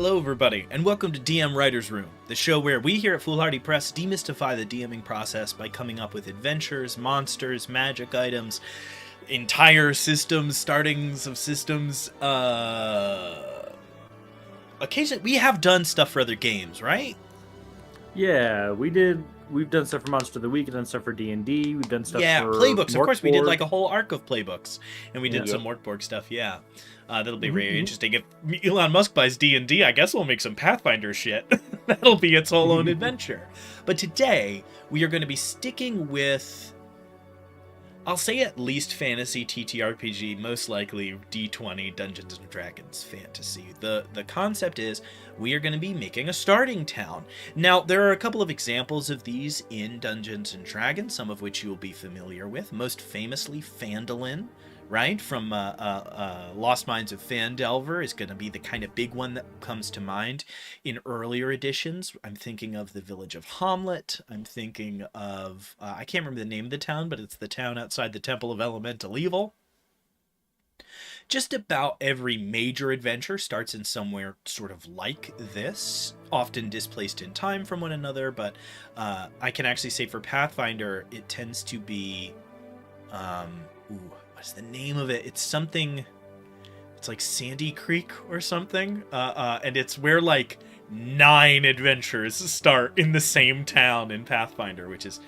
Hello everybody, and welcome to DM Writer's Room, the show where we here at Foolhardy Press demystify the DMing process by coming up with adventures, monsters, magic items, entire systems, startings of systems. Occasionally, we have done stuff for other games, right? Yeah, we did. We've done stuff for Monster of the Week, we've done stuff for D&D, we've done stuff for Playbooks. Of course, we did Morkborg. like a whole arc of playbooks, and we did Yeah. some Morkborg stuff. Yeah, that'll be very interesting. If Elon Musk buys D&D, I guess we'll make some Pathfinder shit. That'll be its whole own adventure. But today we are going to be sticking with, I'll say at least fantasy TTRPG, most likely D20 Dungeons and Dragons fantasy. The concept is we are going to be making a starting town. Now, there are a couple of examples of these in Dungeons and Dragons, some of which you will be familiar with. Most famously, Phandalin, right? From Lost Mines of Phandelver is going to be the kind of big one that comes to mind in earlier editions. I'm thinking of the village of Hamlet. I'm thinking of, I can't remember the name of the town, but it's the town outside the Temple of Elemental Evil. Just about every major adventure starts in somewhere sort of like this, often displaced in time from one another, but I can actually say for Pathfinder, it tends to be, what's the name of it? It's something, it's like Sandy Creek or something, and it's where like 9 adventures start in the same town in Pathfinder, which is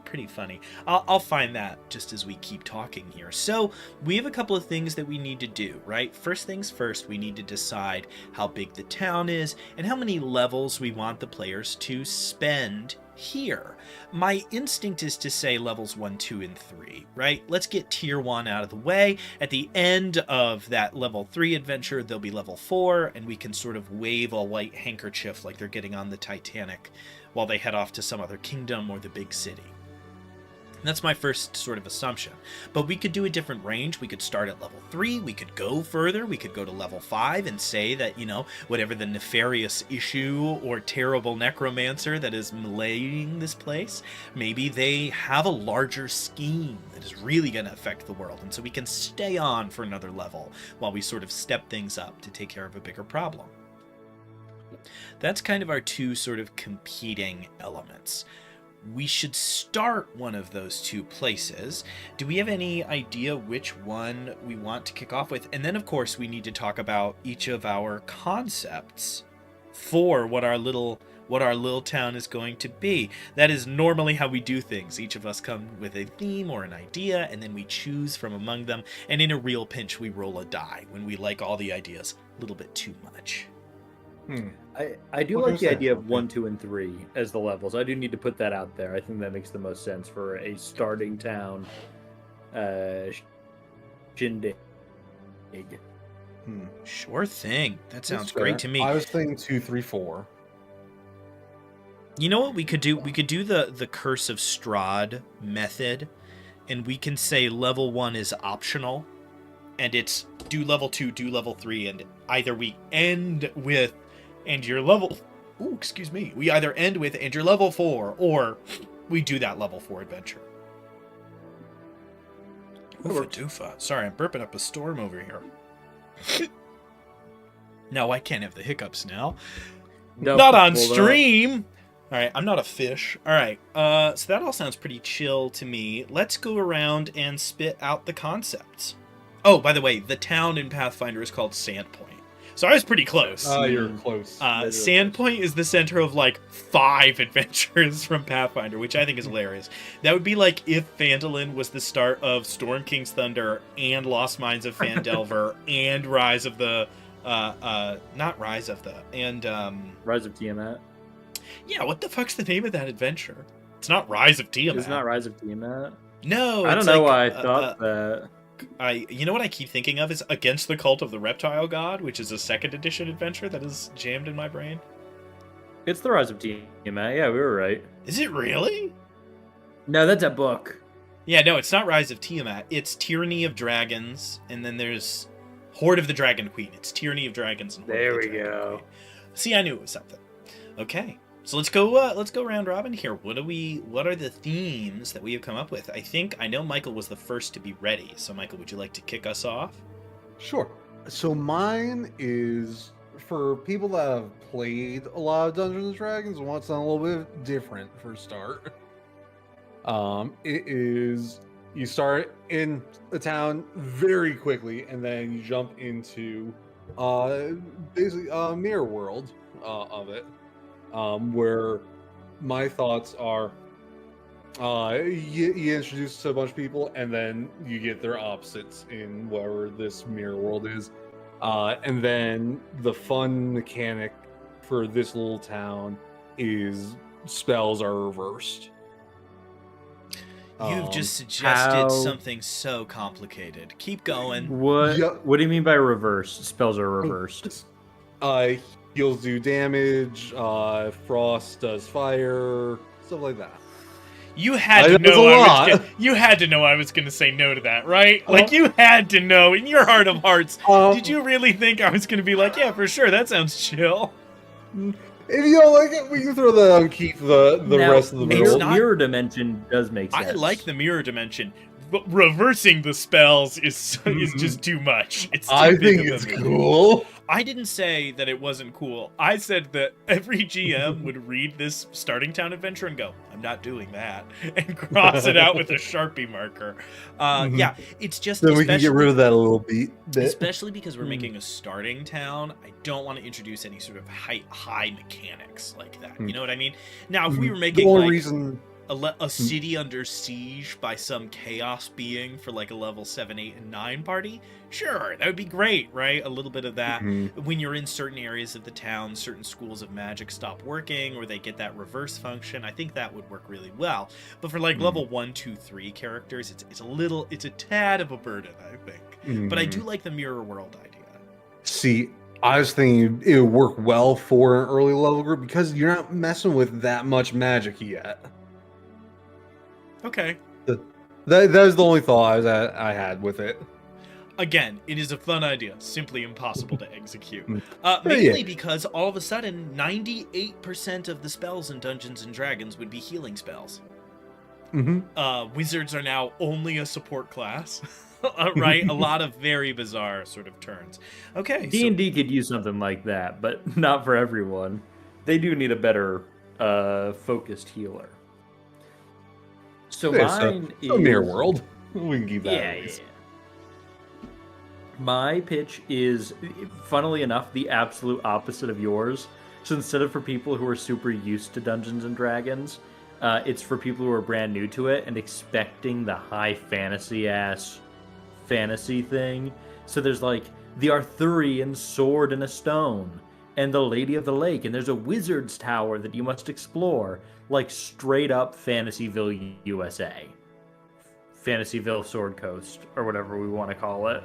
pretty funny. I'll find that just as we keep talking here. So we have a couple of things that we need to do, right? First things first, we need to decide how big the town is and how many levels we want the players to spend here. My instinct is to say levels 1, 2, and 3, right? Let's get tier 1 out of the way. At the end of that level 3 adventure, there'll be level 4, and we can sort of wave a white handkerchief like they're getting on the Titanic while they head off to some other kingdom or the big city. That's my first sort of assumption. But we could do a different range. We could start at level 3. We could go further. We could go to level 5 and say that, you know, whatever the nefarious issue or terrible necromancer that is maligning this place, maybe they have a larger scheme that is really going to affect the world. And so we can stay on for another level while we sort of step things up to take care of a bigger problem. That's kind of our two sort of competing elements. We should start one of those two places. Do we have any idea which one we want to kick off with? And then, of course, we need to talk about each of our concepts for what our little town is going to be. That is normally how we do things. Each of us come with a theme or an idea, and then we choose from among them. And in a real pinch, we roll a die when we like all the ideas a little bit too much. I do like the idea of 1, 2, and 3 as the levels. I do need to put that out there. I think that makes the most sense for a starting town. Shindig. Sure thing. That sounds great to me. I was thinking 2, 3, 4. You know what we could do? We could do the Curse of Strahd method, and we can say level 1 is optional, and it's do level 2, do level 3, and either we end with and your level... Ooh, excuse me. We either end with and your level 4, or we do that level 4 adventure. Oofa doofa. Sorry, I'm burping up a storm over here. No, I can't have the hiccups now. No, not on stream! Alright, I'm not a fish. Alright, so that all sounds pretty chill to me. Let's go around and spit out the concepts. Oh, by the way, the town in Pathfinder is called Sandpoint. So I was pretty close. Oh, you're close. Sandpoint is the center of like 5 adventures from Pathfinder, which I think is hilarious. That would be like if Phandalin was the start of Storm King's Thunder and Lost Mines of Phandelver and Rise of the... not Rise of the... and... Rise of Tiamat. Yeah, what the fuck's the name of that adventure? It's not Rise of Tiamat. It's not Rise of Tiamat? No, I don't know why I thought that. You know what I keep thinking of is Against the Cult of the Reptile God, which is a 2nd edition adventure that is jammed in my brain. It's the Rise of Tiamat. Yeah, we were right. Is it really? No, that's a book. Yeah, no, it's not Rise of Tiamat. It's Tyranny of Dragons, and then there's Hoard of the Dragon Queen. It's Tyranny of Dragons and Hoard there of the we Dragon go. Queen. See, I knew it was something. Okay. So let's go round robin here. What are the themes that we have come up with? I know Michael was the first to be ready. So Michael, would you like to kick us off? Sure. So mine is for people that have played a lot of Dungeons and Dragons and want something a little bit different for a start, it is you start in a town very quickly, and then you jump into basically a mirror world of it, where my thoughts are you introduce to a bunch of people, and then you get their opposites in whatever this mirror world is. And then the fun mechanic for this little town is spells are reversed. You've just suggested something so complicated. Keep going. What do you mean by reverse? Spells are reversed. Heals do damage, frost does fire, stuff like that. You had to know you had to know I was going to say no to that, right? Like, you had to know in your heart of hearts. Did you really think I was going to be like, yeah, for sure, that sounds chill? If you don't like it, we can throw that on Keith the rest of the middle. Mirror dimension does make sense. I like the mirror dimension, but reversing the spells is just too much. I think it's cool. I didn't say that it wasn't cool. I said that every GM would read this starting town adventure and go, I'm not doing that, and cross it out with a Sharpie marker. Yeah, it's just... Then we can get rid of that a little bit. Especially because we're making a starting town, I don't want to introduce any sort of high mechanics like that. You know what I mean? Now, if we were making a city under siege by some chaos being for like a level 7, 8, and 9 party, sure, that would be great, right? A little bit of that. When you're in certain areas of the town, certain schools of magic stop working, or they get that reverse function, I think that would work really well. But for like level 1, 2, 3 characters, it's a tad of a burden, I think. But I do like the mirror world idea. See, I was thinking it would work well for an early level group because you're not messing with that much magic yet. Okay. That was the only thought I had with it. Again, it is a fun idea, simply impossible to execute. Mainly because all of a sudden, 98% of the spells in Dungeons and Dragons would be healing spells. Wizards are now only a support class, right? A lot of very bizarre sort of turns. Okay, D&D could use something like that, but not for everyone. They do need a better focused healer. So mine is mirror world. We can keep that. Yeah. My pitch is, funnily enough, the absolute opposite of yours. So instead of for people who are super used to Dungeons and Dragons, it's for people who are brand new to it and expecting the high fantasy-ass fantasy thing. So there's like the Arthurian sword and a stone, and the Lady of the Lake, and there's a wizard's tower that you must explore. Like straight up Fantasyville, USA. Fantasyville Sword Coast, or whatever we want to call it.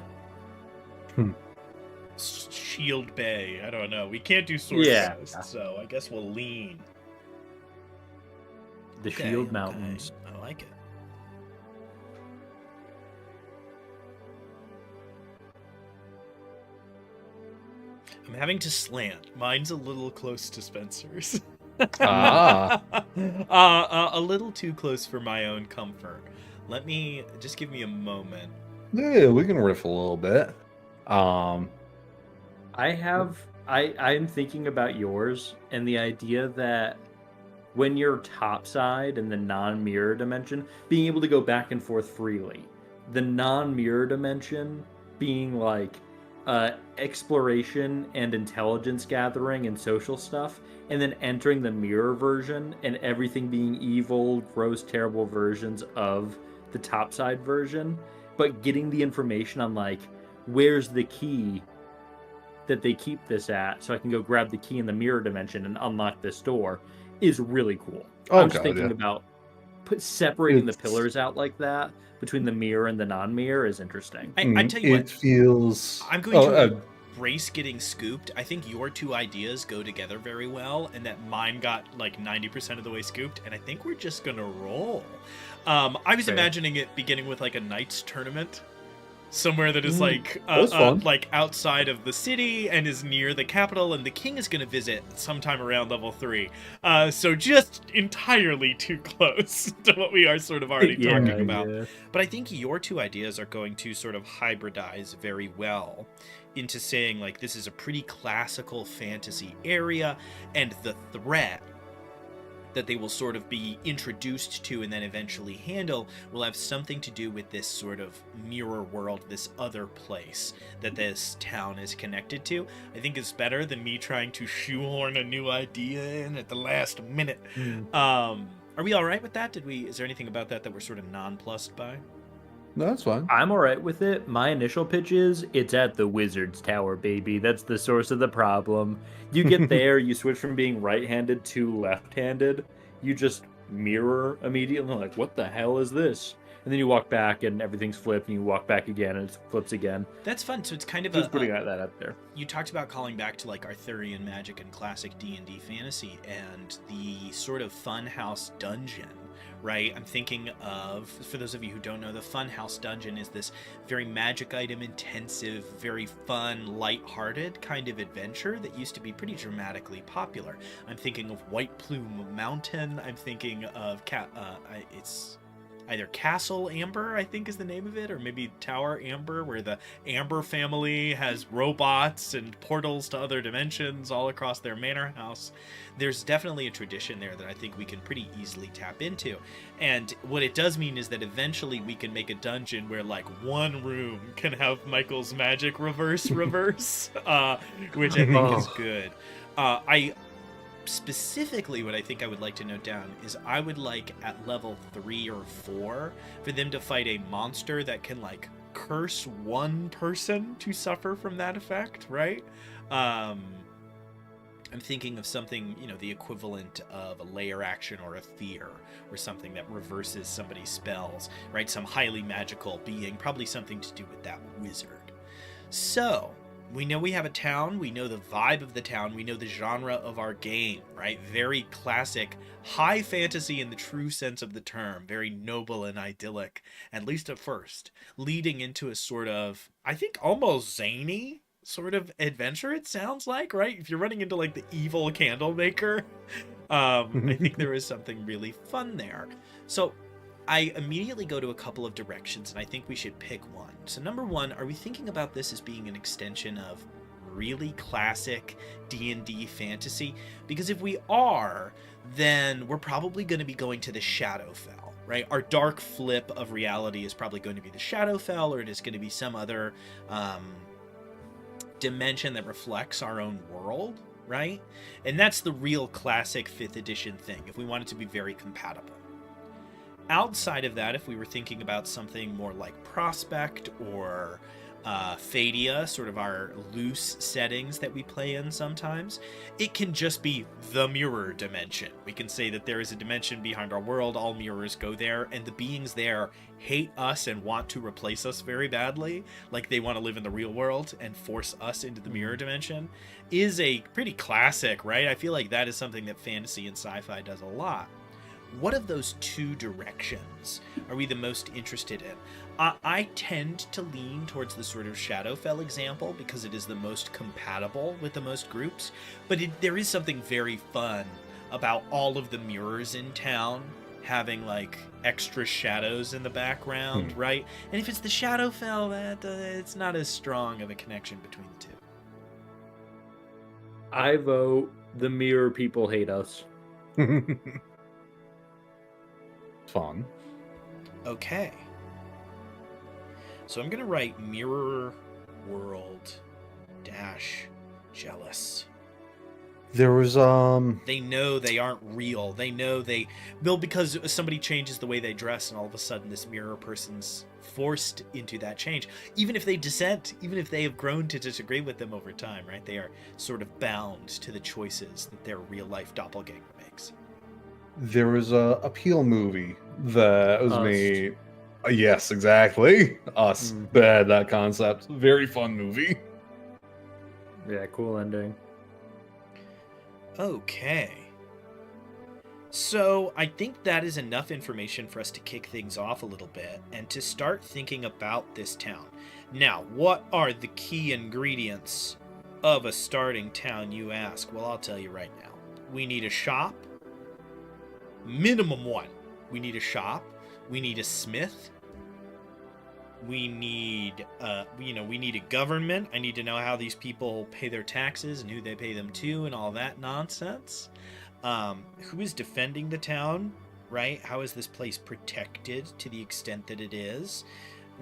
Shield Bay, I don't know. We can't do Sword Coast, so I guess we'll lean. The Shield Mountains. I like it. I'm having to slant. Mine's a little close to Spencer's. A little too close for my own comfort. Just give me a moment. Yeah, we can riff a little bit. I'm thinking about yours and the idea that when you're topside in the non-mirror dimension, being able to go back and forth freely. The non-mirror dimension being like exploration and intelligence gathering and social stuff, and then entering the mirror version and everything being evil, gross, terrible versions of the topside version, but getting the information on like, where's the key that they keep this at, so I can go grab the key in the mirror dimension and unlock this door, is really cool. I'm just thinking about separating the pillars out like that between the mirror and the non-mirror is interesting. I tell you what, feels... I'm going to embrace getting scooped. I think your two ideas go together very well, and that mine got like 90% of the way scooped, and I think we're just going to roll. I was imagining it beginning with like a Knights tournament, somewhere that is that's fun. like outside of the city and is near the capital, and the king is going to visit sometime around level 3. So just entirely too close to what we are sort of already talking about. Yeah. But I think your two ideas are going to sort of hybridize very well into saying, like, this is a pretty classical fantasy area, and the threat that they will sort of be introduced to and then eventually handle will have something to do with this sort of mirror world, this other place that this town is connected to. I think is better than me trying to shoehorn a new idea in at the last minute. Are we all right with that? Is there anything about that we're sort of nonplussed by? No, that's fine. I'm all right with it. My initial pitch is it's at the Wizard's Tower, baby. That's the source of the problem. You get there, you switch from being right-handed to left-handed. You just mirror immediately, like, what the hell is this? And then you walk back and everything's flipped, and you walk back again and it flips again. That's fun. So it's kind of just putting that out there. You talked about calling back to like Arthurian magic and classic D&D fantasy and the sort of funhouse dungeon, right? I'm thinking of, for those of you who don't know, the funhouse dungeon is this very magic item intensive, very fun, light-hearted kind of adventure that used to be pretty dramatically popular. I'm thinking of White Plume Mountain. I'm thinking of it's either Castle Amber, I think is the name of it, or maybe Tower Amber, where the Amber family has robots and portals to other dimensions all across their manor house. There's definitely a tradition there that I think we can pretty easily tap into. And what it does mean is that eventually we can make a dungeon where like one room can have Michael's magic reverse, which I think is good. Specifically, what I think I would like to note down is I would like at level 3 or 4 for them to fight a monster that can like curse one person to suffer from that effect, right? I'm thinking of something, the equivalent of a layer action or a fear or something that reverses somebody's spells, right? Some highly magical being, probably something to do with that wizard. So we know we have a town, we know the vibe of the town, we know the genre of our game, right? Very classic, high fantasy in the true sense of the term, very noble and idyllic, at least at first, leading into a sort of, I think, almost zany sort of adventure, it sounds like, right? If you're running into like the evil candle maker, I think there is something really fun there. So I immediately go to a couple of directions, and I think we should pick one. So number one, are we thinking about this as being an extension of really classic D&D fantasy? Because if we are, then we're probably going to be going to the Shadowfell, right? Our dark flip of reality is probably going to be the Shadowfell, or it is going to be some other dimension that reflects our own world, right? And that's the real classic 5th edition thing, if we want it to be very compatible. Outside of that, if we were thinking about something more like Prospect or Fadia, sort of our loose settings that we play in sometimes, it can just be the mirror dimension. We can say that there is a dimension behind our world, all mirrors go there, and the beings there hate us and want to replace us very badly, like they want to live in the real world and force us into the mirror dimension, is a pretty classic, right? I feel like that is something that fantasy and sci-fi does a lot. What of those two directions are we the most interested in? I tend to lean towards the sort of Shadowfell example because it is the most compatible with the most groups, but there is something very fun about all of the mirrors in town having like extra shadows in the background, right? And if it's the Shadowfell, it's not as strong of a connection between the two. I vote the mirror people hate us. Fun. Okay. So I'm going to write mirror world dash jealous. There was They know they aren't real. They know because somebody changes the way they dress and all of a sudden this mirror person's forced into that change. Even if they dissent, even if they have grown to disagree with them over time, right? They are sort of bound to the choices that their real life doppelganger makes. There was a Peel movie that was made. Yes, exactly. Us. Bad, that concept. Very fun movie. Yeah, cool ending. Okay. So I think that is enough information for us to kick things off a little bit and to start thinking about this town. Now, what are the key ingredients of a starting town, you ask? Well, I'll tell you right now. We need a shop. Minimum one. We need a shop. We need a smith. We need, we need a government. I need to know how these people pay their taxes and who they pay them to and all that nonsense. Who is defending the town, right? How is this place protected to the extent that it is?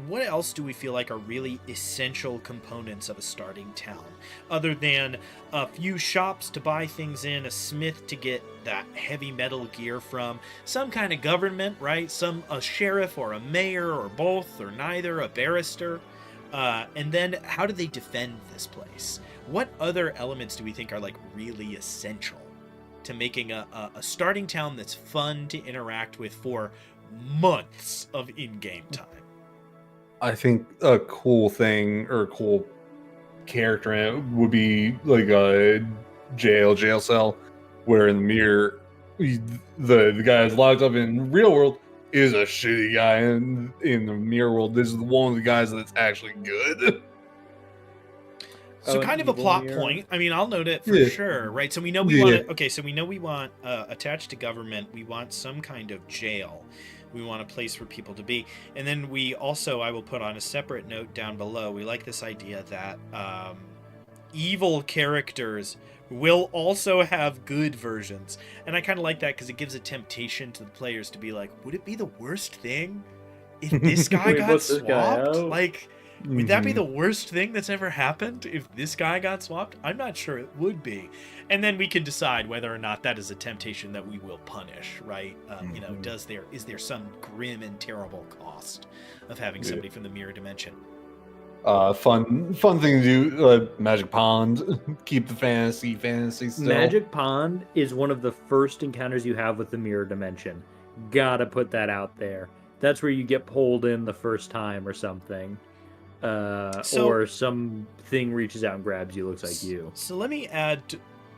What else do we feel like are really essential components of a starting town? Other than a few shops to buy things in, a smith to get that heavy metal gear from, some kind of government, right? A sheriff or a mayor or both or neither, a barrister. And then how do they defend this place? What other elements do we think are like really essential to making a starting town that's fun to interact with for months of in-game time? I think a cool thing or a cool character in it would be like a jail cell, where in the mirror, the guy that's locked up in real world is a shitty guy, and in the mirror world, this is one of the guys that's actually good. So kind of a plot point. I mean, I'll note it for sure, right? So we know we want it. Okay, so we know we want attached to government. We want some kind of jail. We want a place for people to be. And then we also, I will put on a separate note down below, we like this idea that evil characters will also have good versions. And I kind of like that because it gives a temptation to the players to be like, would it be the worst thing if this guy got swapped? Like, would that be the worst thing that's ever happened if this guy got swapped? I'm not sure it would be. And then we can decide whether or not that is a temptation that we will punish, right? Is there some grim and terrible cost of having somebody from the mirror dimension? Fun thing to do. Magic Pond, keep the fantasy still. Magic Pond is one of the first encounters you have with the mirror dimension. Gotta put that out there. That's where you get pulled in the first time or something. Or something reaches out and grabs you, looks like you. So let me add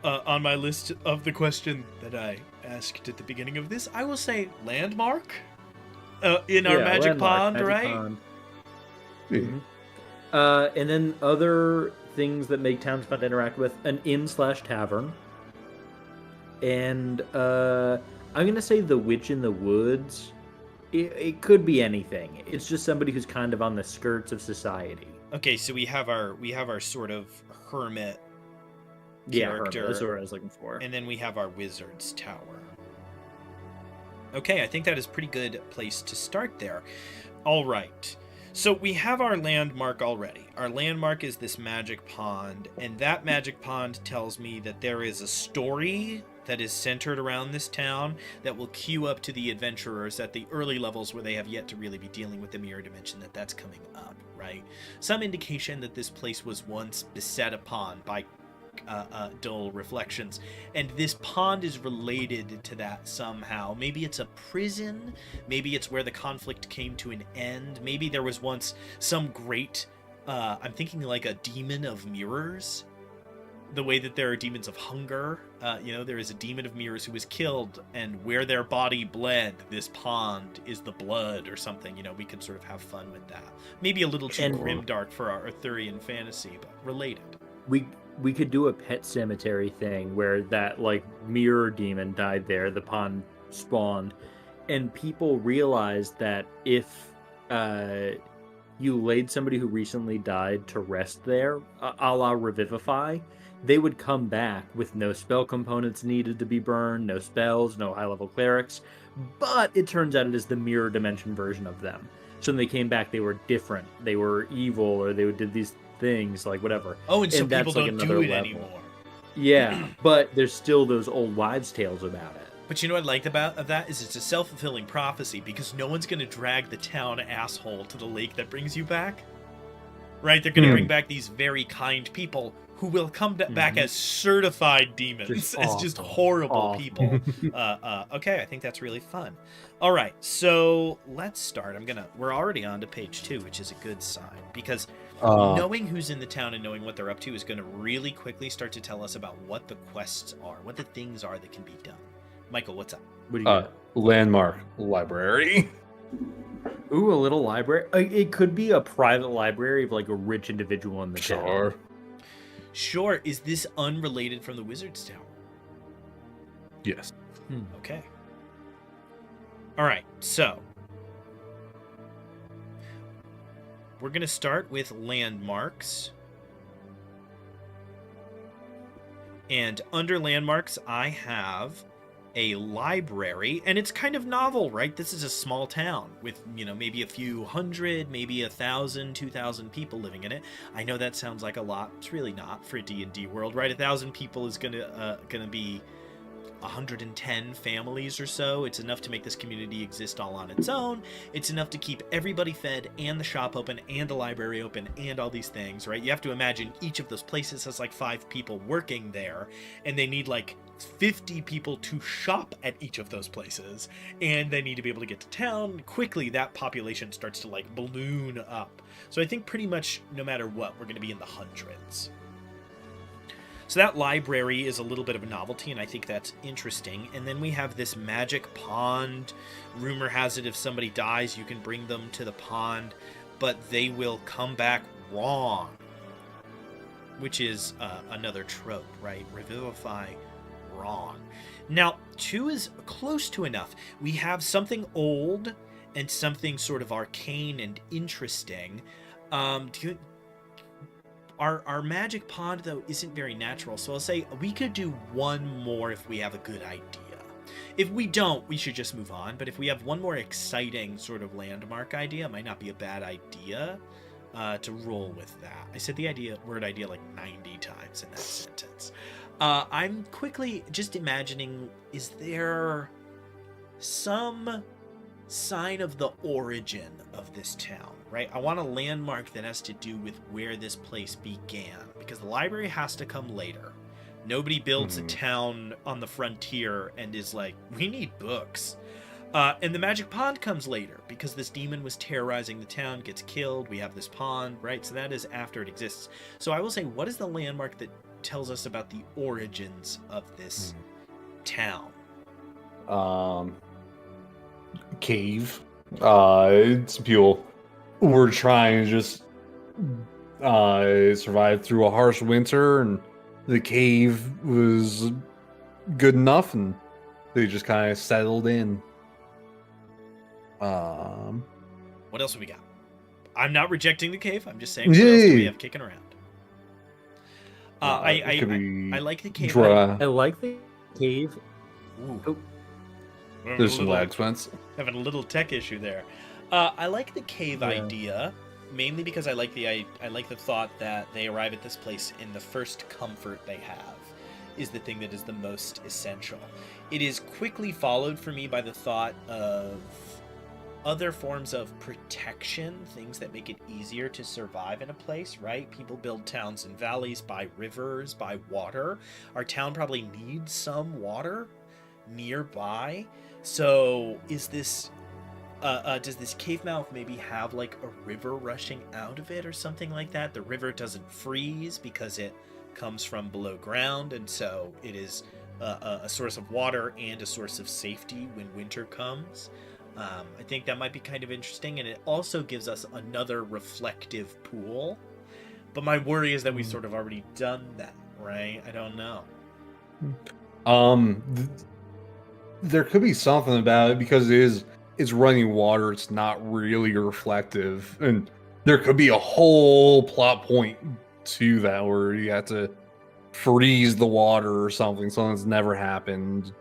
on my list of the question that I asked at the beginning of this, I will say landmark in our Magic Pond, right? Pond. Mm-hmm. And then other things that make towns fun to interact with, an inn/tavern. And I'm going to say the Witch in the Woods. It could be anything. It's just somebody who's kind of on the skirts of society. Okay, so we have our sort of hermit character. Hermit, that's what I was looking for. And then we have our wizard's tower. Okay, I think that is a pretty good place to start there. All right. So we have our landmark already. Our landmark is this magic pond, and that magic pond tells me that there is a story that is centered around this town that will queue up to the adventurers at the early levels where they have yet to really be dealing with the mirror dimension, that's coming up, right? Some indication that this place was once beset upon by dull reflections, and this pond is related to that somehow. Maybe it's a prison, maybe it's where the conflict came to an end, maybe there was once some great I'm thinking like a demon of mirrors, the way that there are demons of hunger. There is a demon of mirrors who was killed, and where their body bled, this pond is the blood or something. We can sort of have fun with that. Maybe a little too grimdark for our Arthurian fantasy, but related. We could do a Pet Cemetery thing where that mirror demon died there, the pond spawned, and people realized that if you laid somebody who recently died to rest there, a la Revivify, they would come back with no spell components needed to be burned, no spells, no high-level clerics, but it turns out it is the mirror dimension version of them. So when they came back, they were different. They were evil, or they did these things, whatever. Oh, and so people don't do it anymore. Yeah, but there's still those old wives' tales about it. But you know what I like about that is it's a self-fulfilling prophecy, because no one's going to drag the town asshole to the lake that brings you back. Right? They're going to bring back these very kind people who will come back as certified demons, as just horrible people. Okay, I think that's really fun. All right, so let's start. We're already on to page 2, which is a good sign, because knowing who's in the town and knowing what they're up to is going to really quickly start to tell us about what the quests are, what the things are that can be done, Michael, what's up? What do you got? Landmark library. Ooh, a little library. It could be a private library of like a rich individual in the town. Sure. Is this unrelated from the Wizard's Tower? Yes. Okay. All right. So we're going to start with landmarks. And under landmarks, I have a library, and it's kind of novel, right? This is a small town with, maybe a few hundred, maybe 1,000, 2,000 people living in it. I know that sounds like a lot. It's really not for a D&D world, right? 1,000 people is gonna be 110 families or so. It's enough to make this community exist all on its own. It's enough to keep everybody fed and the shop open and the library open and all these things, right? You have to imagine each of those places has like 5 people working there, and they need like 50 people to shop at each of those places, and they need to be able to get to town quickly. That population starts to like balloon up. So I think pretty much no matter what, we're going to be in the hundreds. So that library is a little bit of a novelty, and I think that's interesting. And then we have this magic pond. Rumor has it if somebody dies, you can bring them to the pond, but they will come back wrong, which is another trope, right? Revivify wrong. Now, 2 is close to enough. We have something old and something sort of arcane and interesting. Our magic pond, though, isn't very natural, so I'll say we could do 1 more if we have a good idea. If we don't, we should just move on, but if we have 1 more exciting sort of landmark idea, it might not be a bad idea to roll with that. I said the word idea like 90 times in that sentence. I'm quickly just imagining, is there some sign of the origin of this town, right? I want a landmark that has to do with where this place began, because the library has to come later. Nobody builds a town on the frontier and is like, we need books. And the magic pond comes later, because this demon was terrorizing the town, gets killed, we have this pond, right? So that is after it exists. So I will say, what is the landmark that tells us about the origins of this town? Cave. Some people were trying to just survive through a harsh winter, and the cave was good enough, and they just kind of settled in. What else have we got? I'm not rejecting the cave. I'm just saying, what else do we have kicking around? I like the cave. I like the cave. Ooh. Oh. There's some lag spence. Having a little tech issue there. I like the cave idea, mainly because I like the thought that they arrive at this place and the first comfort they have is the thing that is the most essential. It is quickly followed for me by the thought of other forms of protection, things that make it easier to survive in a place, right? People build towns in valleys, by rivers, by water. Our town probably needs some water nearby. So is this does this cave mouth maybe have like a river rushing out of it or something like that? The river doesn't freeze because it comes from below ground, and so it is a source of water and a source of safety when winter comes. I think that might be kind of interesting, and it also gives us another reflective pool. But my worry is that we've sort of already done that, right? I don't know. There could be something about it because it's running water. It's not really reflective, and there could be a whole plot point to that where you have to freeze the water or something that's never happened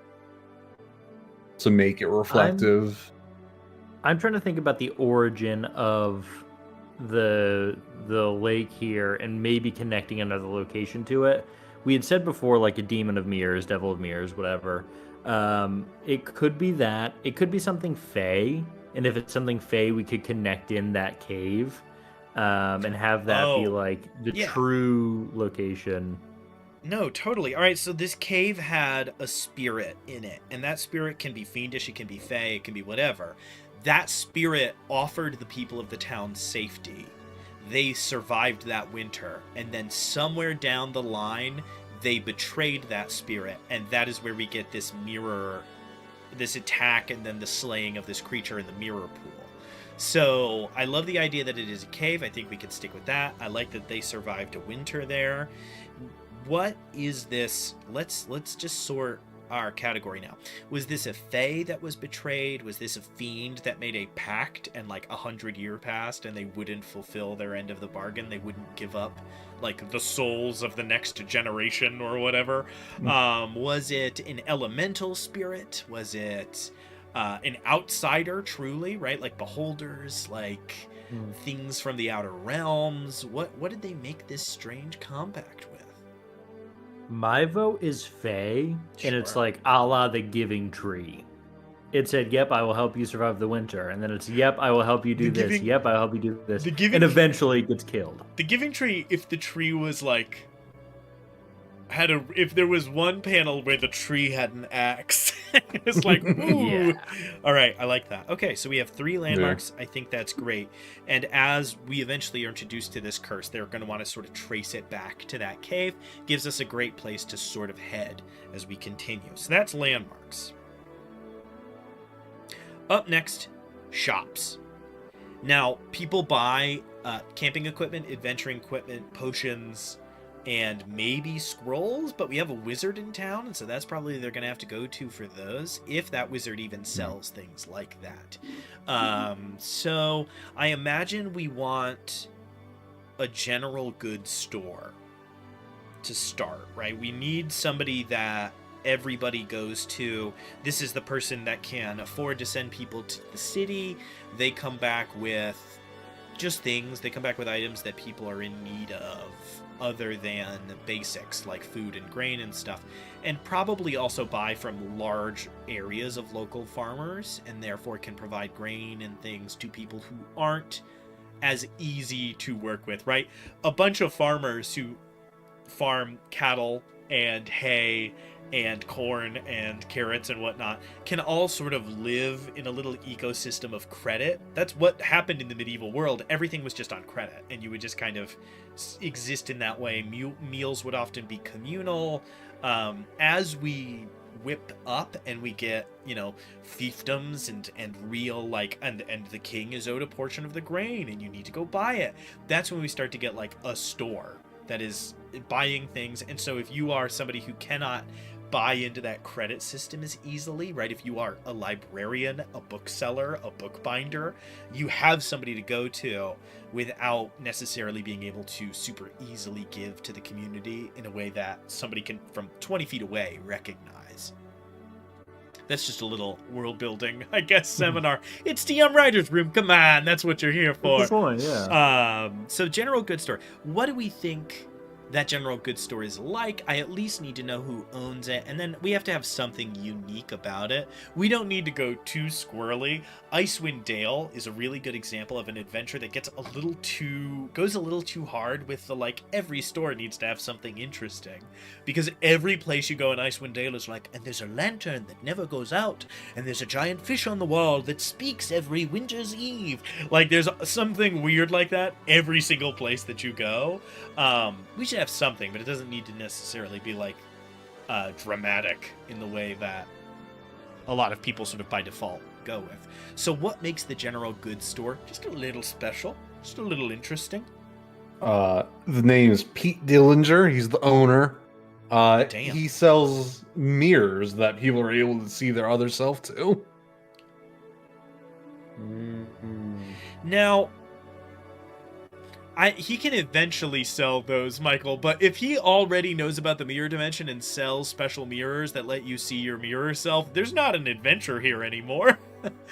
to make it reflective. I'm trying to think about the origin of the lake here and maybe connecting another location to it. We had said before, like a demon of mirrors, devil of mirrors, whatever. It could be that. It could be something fey, and if it's something fey, we could connect in that cave, and have that be like the true location. No, totally. All right, so this cave had a spirit in it, and that spirit can be fiendish, it can be fey, it can be whatever. That spirit offered the people of the town safety. They survived that winter, and then somewhere down the line, they betrayed that spirit, and that is where we get this mirror this attack and then the slaying of this creature in the mirror pool. So I love the idea that it is a cave. I think we can stick with that. I like that they survived a winter there. What is this? Let's just sort our category now. Was this a fae that was betrayed? Was this a fiend that made a pact and like 100 years passed and they wouldn't fulfill their end of the bargain? They wouldn't give up like the souls of the next generation or whatever. Was it an elemental spirit? Was it an outsider truly, right? Like beholders, like things from the outer realms? What did they make this strange compact with? My vote is Fae, Sure. and it's like a la the Giving Tree. It said, yep, I will help you survive the winter. And then it's, yep, I will help you do this. Yep, I'll help you do this. And eventually it gets killed. The Giving Tree, if the tree was like... if there was one panel where the tree had an axe, it's like, ooh. Yeah. All right, I like that. Okay, so we have 3 landmarks. I think that's great. And as we eventually are introduced to this curse, they're going to want to sort of trace it back to that cave. Gives us a great place to sort of head as we continue. So that's landmarks. Up next, shops. Now, people buy camping equipment, adventuring equipment, potions, and maybe scrolls, but we have a wizard in town, and so that's probably they're going to have to go to for those, if that wizard even sells things like that. So I imagine we want a general goods store to start, right? We need somebody that everybody goes to. This is the person that can afford to send people to the city. They come back with just things. They come back with items that people are in need of, other than basics like food and grain and stuff, and probably also buy from large areas of local farmers, and therefore can provide grain and things to people who aren't as easy to work with, right? A bunch of farmers who farm cattle and hay and corn and carrots and whatnot can all sort of live in a little ecosystem of credit. That's what happened in the medieval world. Everything was just on credit, and you would just kind of exist in that way. Meals would often be communal. As we whip up and we get, fiefdoms and real, like, and the king is owed a portion of the grain and you need to go buy it, that's when we start to get like a store that is buying things. And so if you are somebody who cannot buy into that credit system as easily, right? If you are a librarian, a bookseller, a bookbinder, you have somebody to go to without necessarily being able to super easily give to the community in a way that somebody can from 20 feet away recognize. That's just a little world building, I guess, seminar. It's DM Writer's Room. Come on, that's what you're here for. That's fine, yeah. So general goods store. What do we think that general goods store is like? I at least need to know who owns it, and then we have to have something unique about it. We don't need to go too squirrely. Icewind Dale is a really good example of an adventure that goes a little too hard with the, like, every store needs to have something interesting, because every place you go in Icewind Dale is like, and there's a lantern that never goes out, and there's a giant fish on the wall that speaks every winter's eve. Like, there's something weird like that every single place that you go. We should have something, but it doesn't need to necessarily be like dramatic in the way that a lot of people sort of by default go with. So what makes the general goods store just a little special, just a little interesting? The name is Pete Dillinger. He's the owner. Damn. He sells mirrors that people are able to see their other self to. Now, he can eventually sell those, Michael, but if he already knows about the mirror dimension and sells special mirrors that let you see your mirror self, there's not an adventure here anymore.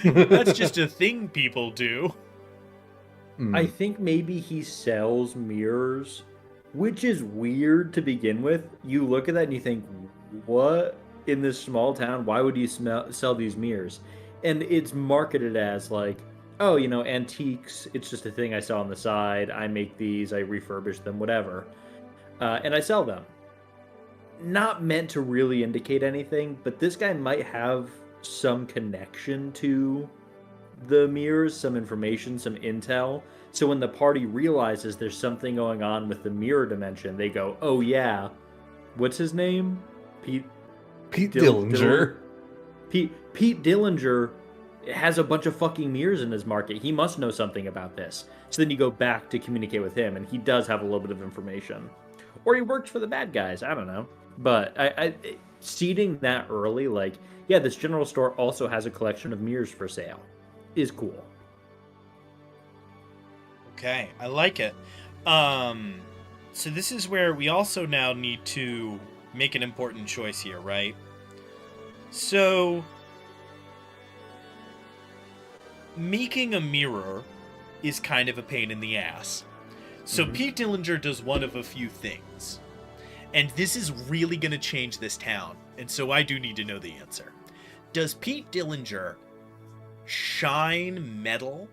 That's just a thing people do. I think maybe he sells mirrors, which is weird to begin with. You look at that and you think, what? In this small town, why would you sell these mirrors? And it's marketed as like, oh, antiques, it's just a thing I saw on the side. I make these, I refurbish them, whatever. And I sell them. Not meant to really indicate anything, but this guy might have some connection to the mirrors, some information, some intel. So when the party realizes there's something going on with the mirror dimension, they go, oh yeah, what's his name? Pete Dillinger. Pete Dillinger has a bunch of fucking mirrors in his market. He must know something about this. So then you go back to communicate with him, and he does have a little bit of information. Or he works for the bad guys. I don't know. But I seeding that early, like, yeah, this general store also has a collection of mirrors for sale, is cool. Okay, I like it. So this is where we also now need to make an important choice here, right? So, making a mirror is kind of a pain in the ass. So Pete Dillinger does one of a few things. And this is really going to change this town. And so I do need to know the answer. Does Pete Dillinger shine metal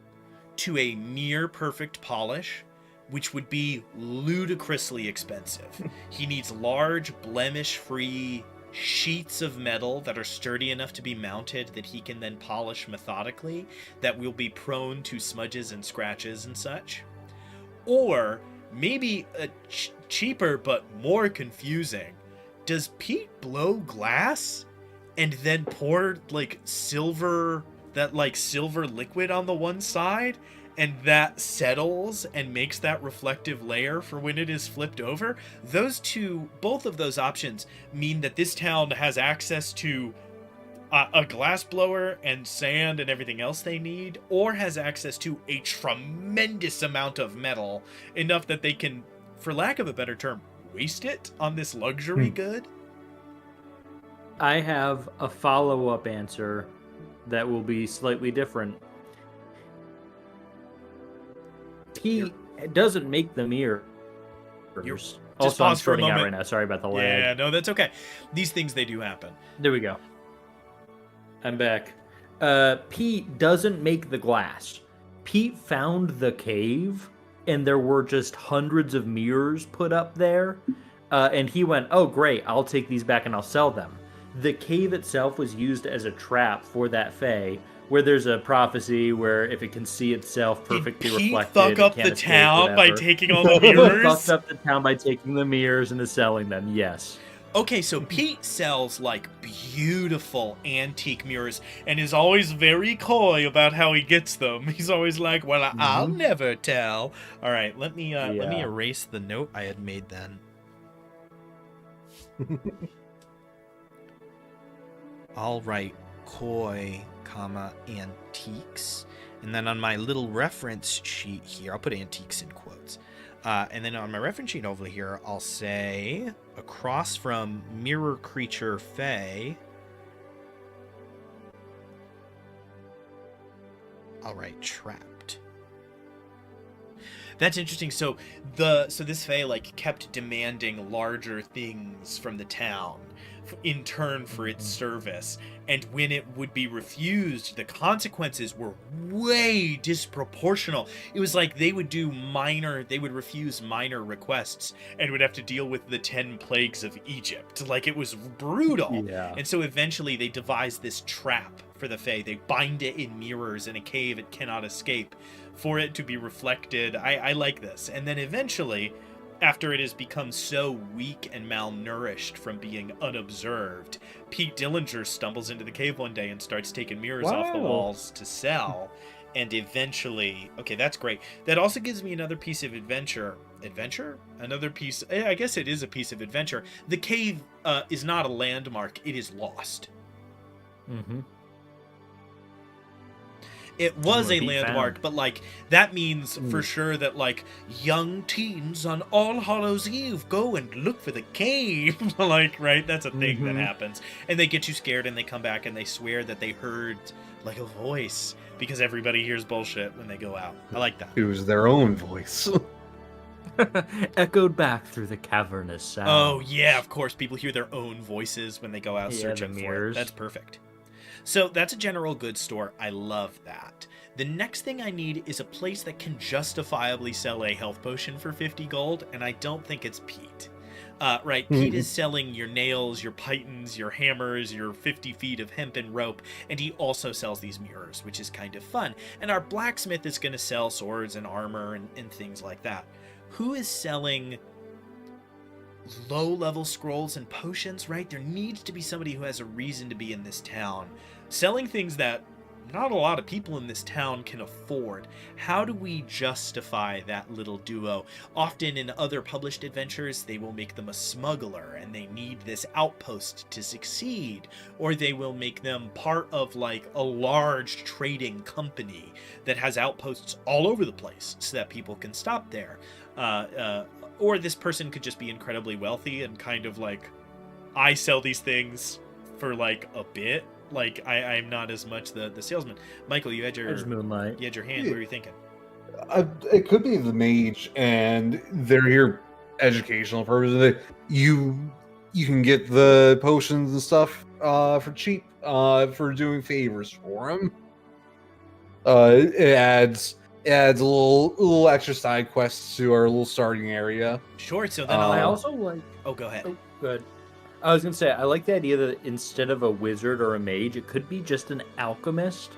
to a near perfect polish, which would be ludicrously expensive? He needs large, blemish-free sheets of metal that are sturdy enough to be mounted that he can then polish methodically, that will be prone to smudges and scratches and such. Or maybe a cheaper but more confusing, does Pete blow glass and then pour like silver liquid on the one side, and that settles and makes that reflective layer for when it is flipped over? Both of those options mean that this town has access to a glass blower and sand and everything else they need, or has access to a tremendous amount of metal, enough that they can, for lack of a better term, waste it on this luxury good. I have a follow-up answer that will be slightly different. He doesn't make the mirrors. Also, I'm sorting out right now. Sorry about the lag. Yeah, no, that's okay. These things, they do happen. There we go. I'm back. Pete doesn't make the glass. Pete found the cave, and there were just hundreds of mirrors put up there. And he went, oh, great, I'll take these back and I'll sell them. The cave itself was used as a trap for that fae, where there's a prophecy where if it can see itself perfectly reflected, fuck up the town by taking all the mirrors? Fucked up the town by taking the mirrors and is selling them, yes. Okay, so Pete sells, like, beautiful antique mirrors and is always very coy about how he gets them. He's always like, well, I'll never tell. All right, let me erase the note I had made then. I'll write coy, comma, antiques. And then on my little reference sheet here, I'll put antiques in quotes. And then on my reference sheet over here, I'll say, across from mirror creature fae, I'll write trapped. That's interesting. So this fae, like, kept demanding larger things from the town in turn for its service, and when it would be refused, the consequences were way disproportional. It was like they would refuse minor requests and would have to deal with the 10 plagues of Egypt. Like, it was brutal. Yeah. And so eventually they devised this trap for the fae. They bind it in mirrors in a cave it cannot escape for it to be reflected. I like this. And then eventually, after it has become so weak and malnourished from being unobserved, Pete Dillinger stumbles into the cave one day and starts taking mirrors off the walls to sell. And eventually, okay, that's great. That also gives me another piece of adventure. Another piece, I guess it is a piece of adventure. The cave is not a landmark, it is lost. Mm-hmm. It was a landmark, but, like, that means for sure that, like, young teens on All Hallows Eve go and look for the cave. Like, right? That's a thing that happens. And they get you scared and they come back and they swear that they heard, like, a voice, because everybody hears bullshit when they go out. I like that. It was their own voice. Echoed back through the cavernous sound. Oh, yeah, of course. People hear their own voices when they go out searching for it. That's perfect. So that's a general goods store. I love that. The next thing I need is a place that can justifiably sell a health potion for 50 gold, and I don't think it's Pete. Right, Pete is selling your nails, your pythons, your hammers, your 50 feet of hempen rope, and he also sells these mirrors, which is kind of fun. And our blacksmith is going to sell swords and armor and things like that. Who is selling low-level scrolls and potions, right? There needs to be somebody who has a reason to be in this town, selling things that not a lot of people in this town can afford. How do we justify that little duo? Often in other published adventures, they will make them a smuggler, and they need this outpost to succeed, or they will make them part of like a large trading company that has outposts all over the place so that people can stop there. Or this person could just be incredibly wealthy and kind of like, I sell these things for like a bit. Like I'm not as much the salesman. Michael, you had your Moonlight. You had your hand. What are you thinking? It could be the mage, and they're here educational purposes. You can get the potions and stuff for cheap for doing favors for them. It adds a little extra side quests to our little starting area. Sure. So then I also like. Oh, go ahead. Oh, good. I was gonna say I like the idea that instead of a wizard or a mage, it could be just an alchemist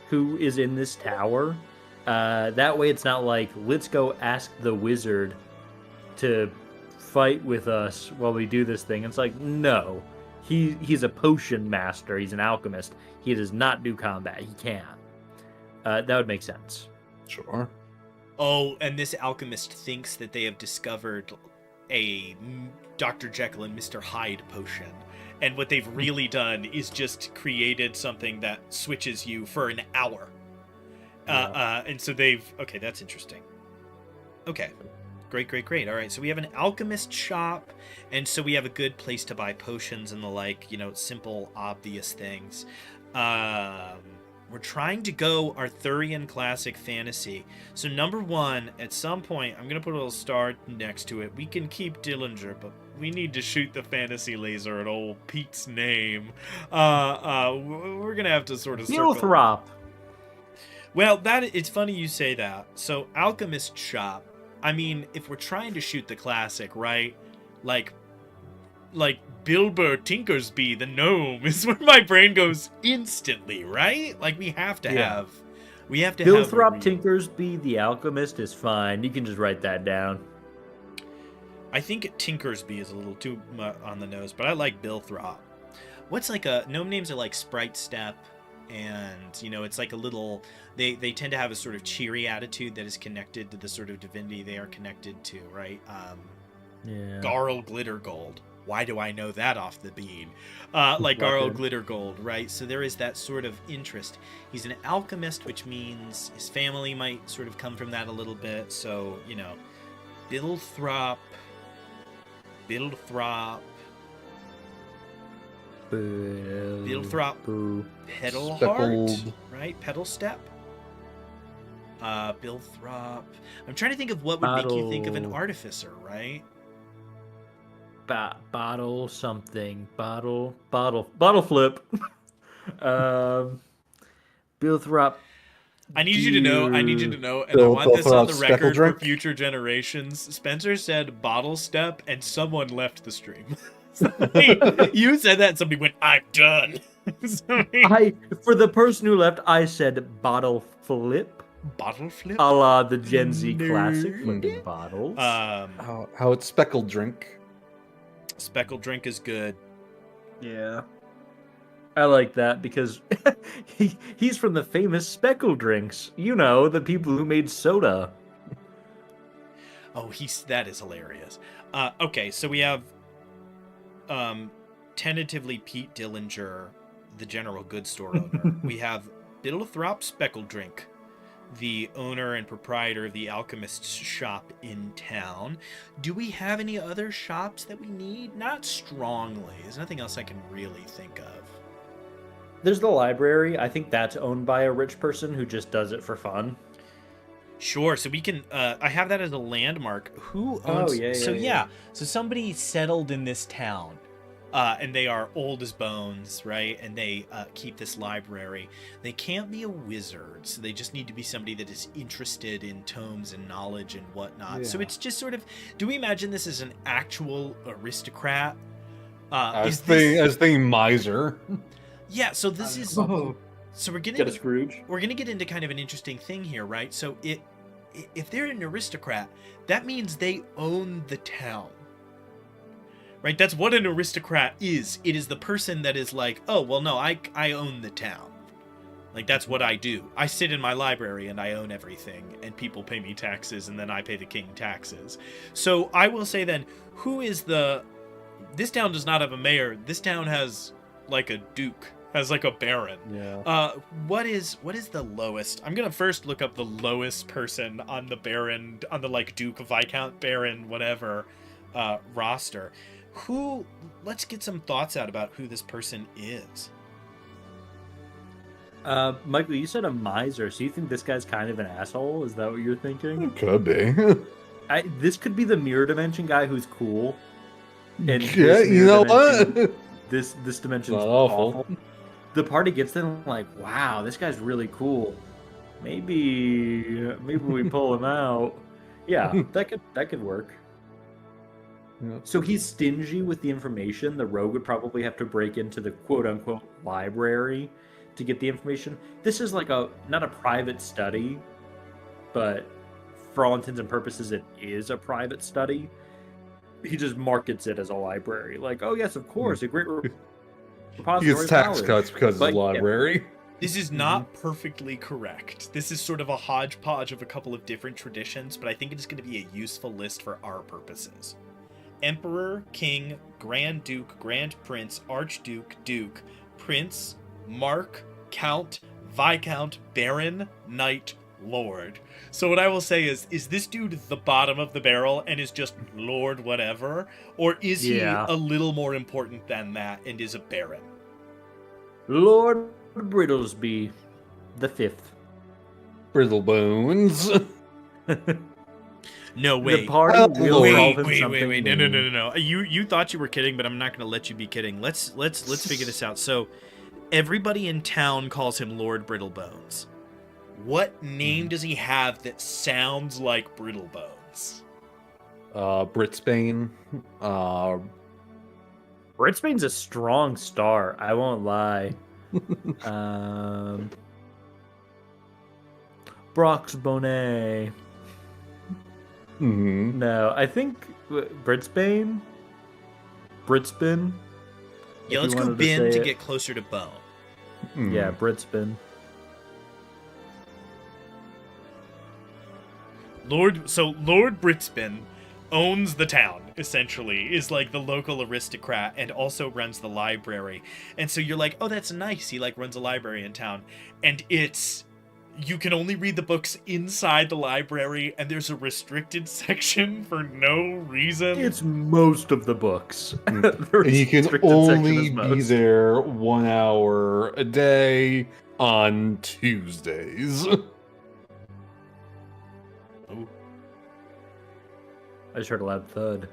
who is in this tower. That way, it's not like let's go ask the wizard to fight with us while we do this thing. It's like no, he's a potion master. He's an alchemist. He does not do combat. He can't. That would make sense. Sure. Oh, and this alchemist thinks that they have discovered a Dr. Jekyll and Mr. Hyde potion. And what they've really done is just created something that switches you for an hour. And so okay, that's interesting. Okay. Great. All right, so we have an alchemist shop, and so we have a good place to buy potions and the like, simple, obvious things. We're trying to go Arthurian classic fantasy. So number one, at some point, I'm going to put a little star next to it. We can keep Dillinger, but we need to shoot the fantasy laser at old Pete's name. We're going to have to sort of circle. Bilthrop. Well, it's funny you say that. So alchemist shop. I mean, if we're trying to shoot the classic, right? Like Bilbo Tinkersby the gnome is where my brain goes instantly, right? Like we have to have Bilthrop Tinkersby the alchemist is fine. You can just write that down. I think Tinkersby is a little too on the nose, but I like Bilthrop. What's like gnome names are like Sprite Step, and it's like a little they tend to have a sort of cheery attitude that is connected to the sort of divinity they are connected to, right? Garl Glittergold. Why do I know that off the bean? Like Garl Glittergold, right? So there is that sort of interest. He's an alchemist, which means his family might sort of come from that a little bit. So, Bilthrop. Pedal Heart, right? Pedal Step. Bilthrop. I'm trying to think of what would make you think of an artificer, right? Bottle something. Bottle flip. Bilthrop. I need you to know, and I want this on the record for future generations. Spencer said bottle step, and someone left the stream. You said that, and somebody went, I'm done. For the person who left, I said bottle flip. Bottle flip? A la the Gen Z classic flipping bottles. How it's speckled drink. Speckled drink is good. Yeah. I like that because he's from the famous Speckle Drinks. The people who made soda. Oh, that is hilarious. Okay, so we have tentatively Pete Dillinger, the general goods store owner. We have Bilthrop Speckle Drink, the owner and proprietor of the alchemist's shop in town. Do we have any other shops that we need? Not strongly. There's nothing else I can really think of. There's the library. I think that's owned by a rich person who just does it for fun. Sure. So we can. I have that as a landmark. Who owns? Oh yeah. So somebody settled in this town, and they are old as bones, right? And they keep this library. They can't be a wizard, so they just need to be somebody that is interested in tomes and knowledge and whatnot. Yeah. So it's just sort of. Do we imagine this as an actual aristocrat? As the miser. Yeah, so this is so we're getting Scrooge. We're gonna get into kind of an interesting thing here, right? So if they're an aristocrat, that means they own the town. right? That's what an aristocrat is. It is the person that is like, oh, well, no, I own the town. Like, that's what I do. I sit in my library and I own everything, and people pay me taxes, and then I pay the king taxes. So I will say then, who is the... This town does not have a mayor. This town has, like, a duke. Has, like, a baron. Yeah. What is the lowest? I'm gonna first look up the lowest person on the baron, on the, like, duke, viscount, baron, whatever, roster. Let's get some thoughts out about who this person is. Michael, you said a miser, so you think this guy's kind of an asshole? Is that what you're thinking? It could be. This could be the mirror dimension guy who's cool. And Yeah, you know what? This dimension's Not awful. The party gets them like, wow, this guy's really cool. Maybe we pull him out. Yeah, that could work. Yeah. So he's stingy with the information. The rogue would probably have to break into the quote-unquote library to get the information. This is like not a private study, but for all intents and purposes, it is a private study. He just markets it as a library. Like, oh yes, of course, a great repository. He gets tax cuts because it's a library. This is not perfectly correct. This is sort of a hodgepodge of a couple of different traditions, but I think it is going to be a useful list for our purposes. Emperor, King, Grand Duke, Grand Prince, Archduke, Duke, Prince, Mark, Count, Viscount, Baron, Knight, Lord. So what I will say is this dude the bottom of the barrel and is just Lord whatever? Or is he a little more important than that and is a Baron? Lord Brittlesby the Fifth. Brittlebones. No, wait. The party will call him something. Wait. No. You thought you were kidding, but I'm not going to let you be kidding. Let's figure this out. So everybody in town calls him Lord Brittlebones. What name does he have that sounds like Brittlebones? Britsbane. Britsbane's a strong star, I won't lie. Broxbone. Mm-hmm. No, I think Britsbane. Yeah, let's go bin to get closer to bone. Mm. Yeah, Britsbane. Lord Britsbane owns the town, essentially, is like the local aristocrat and also runs the library. And so you're like, oh, that's nice. He like runs a library in town. And you can only read the books inside the library, and there's a restricted section for no reason. It's most of the books. And you can only be there 1 hour a day on Tuesdays. I just heard a loud thud.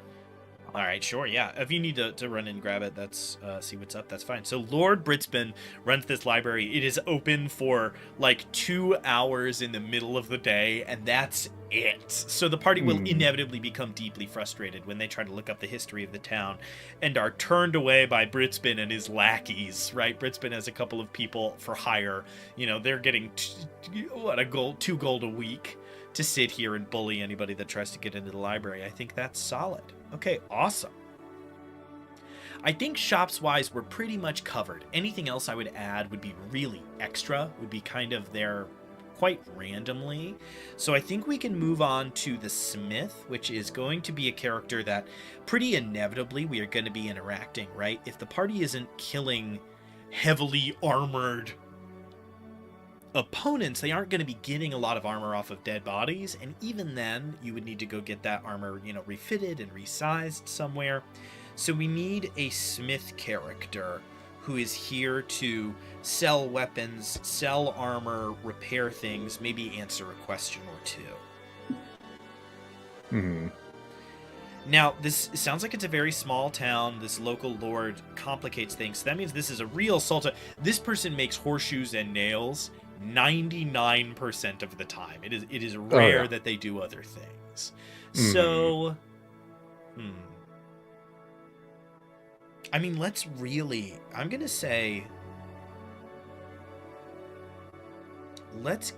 All right, sure, yeah. If you need to run and grab it, that's see what's up, that's fine. So Lord Britsbane runs this library. It is open for like 2 hours in the middle of the day, and that's it. So the party will inevitably become deeply frustrated when they try to look up the history of the town and are turned away by Britsbane and his lackeys, right? Britsbane has a couple of people for hire. You know, they're getting 2 gold a week to sit here and bully anybody that tries to get into the library. I think that's solid. Okay, awesome. I think shops-wise, we're pretty much covered. Anything else I would add would be really extra, would be kind of there quite randomly. So I think we can move on to the Smith, which is going to be a character that pretty inevitably we are going to be interacting, right? If the party isn't killing heavily armored opponents, they aren't going to be getting a lot of armor off of dead bodies, and even then you would need to go get that armor, you know, refitted and resized somewhere. So we need a Smith character who is here to sell weapons, sell armor, repair things, maybe answer a question or two. Now, this sounds like it's a very small town. This local lord complicates things. So that means this is a real Sultan. This person makes horseshoes and nails 99% of the time. It is rare that they do other things. So, I mean, I'm going to say, let's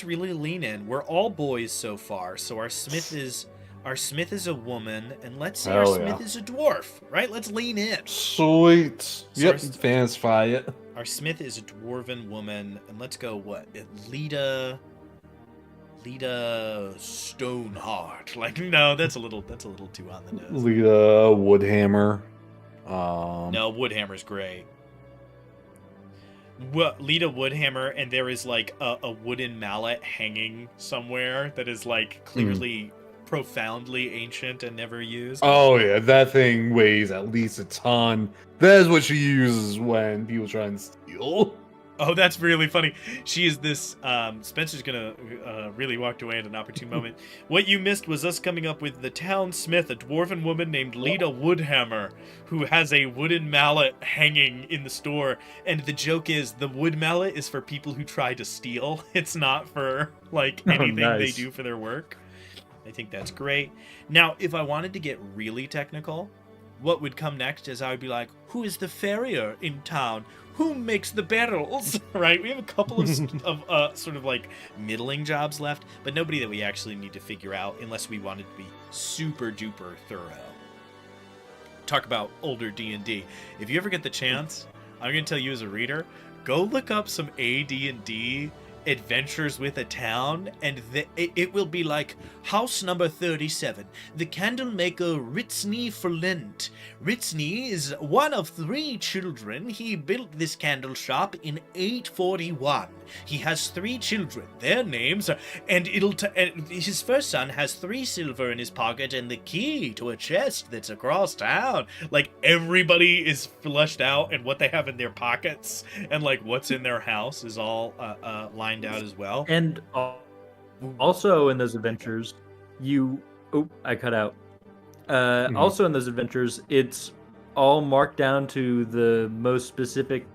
really lean in. We're all boys so far, so our Smith is Our smith is a woman, and let's say Hell our smith yeah. is a dwarf, right? Let's lean in. Sweet. Yep, Source- fanify it. Our smith is a dwarven woman, and let's go what? Lita Stoneheart. Like, no, that's a little too on the nose. Lita Woodhammer. No, Woodhammer's great. Lita Woodhammer, and there is like a wooden mallet hanging somewhere that is like clearly profoundly ancient and never used. Oh yeah, that thing weighs at least a ton. That is what she uses when people try and steal. Oh, that's really funny. She is this. Spencer's gonna really walked away at an opportune moment. What you missed was us coming up with the town smith, a dwarven woman named Lita Woodhammer, who has a wooden mallet hanging in the store. And the joke is, the wood mallet is for people who try to steal. It's not for like anything they nice. do for their work. I think that's great. Now, if I wanted to get really technical, what would come next is I would be like, who is the farrier in town? Who makes the barrels? Right? We have a couple of sort of like middling jobs left, but nobody that we actually need to figure out unless we wanted to be super duper thorough. Talk about older D&D. If you ever get the chance, I'm going to tell you as a reader, go look up some AD&D adventures with a town, and it will be like house number 37, the candlemaker Ritzny for Lent. Ritzny is one of 3 children. He built this candle shop in 841. He has 3 children. Their names are, and his first son has 3 silver in his pocket and the key to a chest that's across town. Like, everybody is fleshed out, and what they have in their pockets and like what's in their house is all lined out as well. And also in those adventures, I cut out. Also in those adventures, it's all marked down to the most specific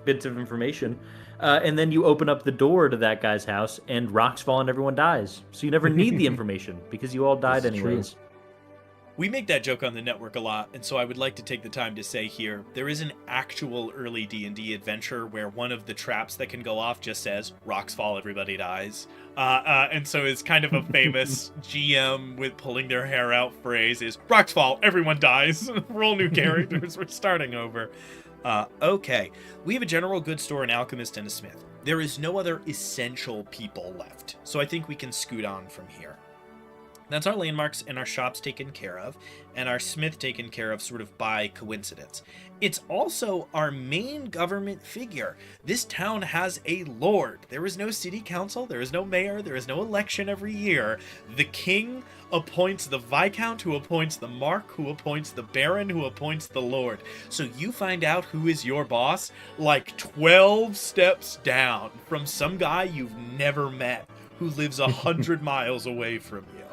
bits of information. And then you open up the door to that guy's house, and rocks fall and everyone dies. So you never need the information because you all died anyways. We make that joke on the network a lot, and so I would like to take the time to say here, there is an actual early D&D adventure where one of the traps that can go off just says, rocks fall, everybody dies. And so it's kind of a famous GM with pulling their hair out phrase is, rocks fall, everyone dies. We're all new characters, we're starting over. Okay, we have a general goods store, an alchemist, and a smith. There is no other essential people left, so I think we can scoot on from here. That's our landmarks and our shops taken care of, and our smith taken care of sort of by coincidence. It's also our main government figure. This town has a lord. There is no city council, there is no mayor, there is no election every year. The king appoints the viscount, who appoints the mark, who appoints the baron, who appoints the lord. So you find out who is your boss like 12 steps down from some guy you've never met who lives 100 miles away from you.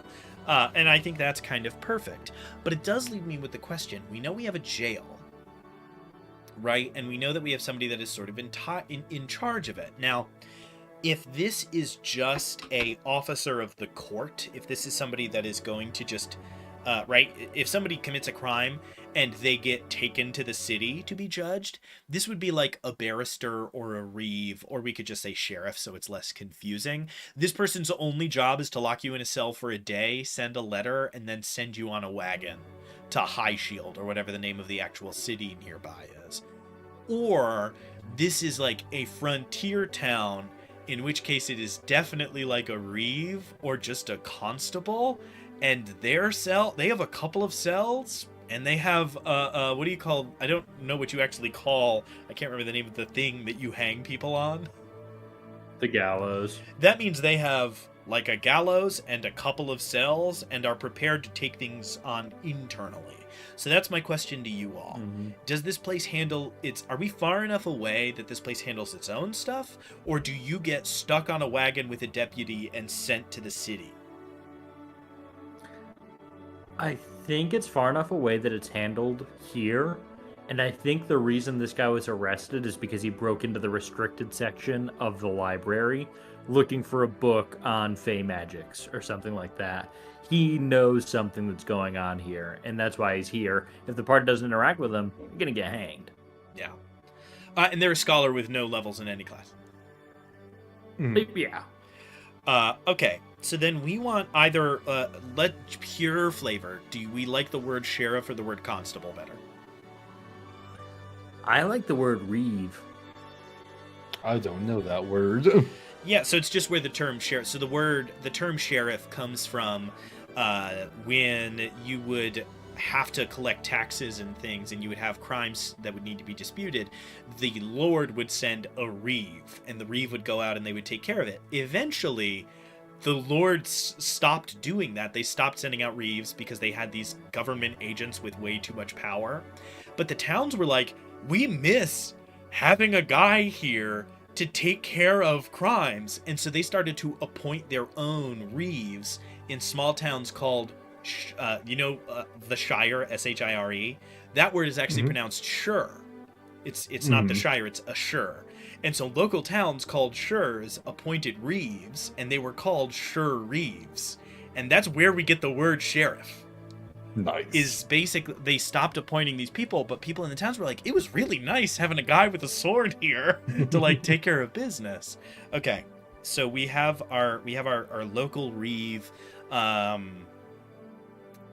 And I think that's kind of perfect. But it does leave me with the question. We know we have a jail, right? And we know that we have somebody that is sort of in charge of it. Now, if this is just a officer of the court, if this is somebody that is going to just, right? If somebody commits a crime and they get taken to the city to be judged, this would be like a barrister or a reeve, or we could just say sheriff so it's less confusing. This person's only job is to lock you in a cell for a day, send a letter, and then send you on a wagon to High Shield, or whatever the name of the actual city nearby is. Or this is like a frontier town, in which case it is definitely like a reeve or just a constable, and their cell, they have a couple of cells, and they have, what do you call, I don't know what you actually call, I can't remember the name of the thing that you hang people on. The gallows. That means they have like a gallows and a couple of cells and are prepared to take things on internally. So that's my question to you all. Mm-hmm. Does this place handle its, are we far enough away that this place handles its own stuff? Or do you get stuck on a wagon with a deputy and sent to the city? I think it's far enough away that it's handled here, and I think the reason this guy was arrested is because he broke into the restricted section of the library looking for a book on Fey magics or something like that. He knows something that's going on here, and that's why he's here. If the party doesn't interact with him, you're gonna get hanged. Yeah. And they're a scholar with no levels in any class. Yeah. Okay. So then we want either let pure flavor. Do we like the word sheriff or the word constable better? I like the word reeve. I don't know that word. Yeah, so it's just where the term sheriff. So the term sheriff comes from when you would have to collect taxes and things, and you would have crimes that would need to be disputed. The lord would send a reeve, and the reeve would go out and they would take care of it. Eventually, the lords stopped doing that. They stopped sending out reeves because they had these government agents with way too much power. But the towns were like, we miss having a guy here to take care of crimes. And so they started to appoint their own reeves in small towns called, the Shire, Shire. That word is actually pronounced sure. It's not the Shire, it's a sure. And so local towns called shures appointed reeves, and they were called sure reeves. And that's where we get the word sheriff. Nice. Is basically they stopped appointing these people, but people in the towns were like, it was really nice having a guy with a sword here to like take care of business. Okay, so we have our local reeve.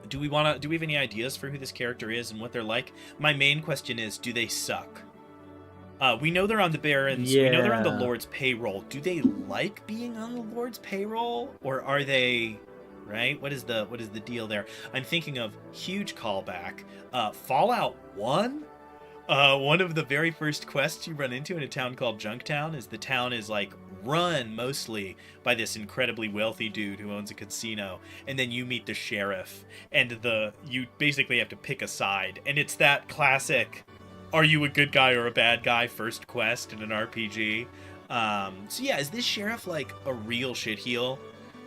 Do we have any ideas for who this character is and what they're like? My main question is, do they suck? We know they're on the Barons. Yeah. We know they're on the Lord's payroll. Do they like being on the Lord's payroll, or are they? Right? What is the deal there? I'm thinking of huge callback. Fallout 1? One of the very first quests you run into in a town called Junktown is the town is like run mostly by this incredibly wealthy dude who owns a casino, and then you meet the sheriff, and you basically have to pick a side, and it's that classic, are you a good guy or a bad guy first quest in an RPG. So yeah, is this sheriff like a real shitheel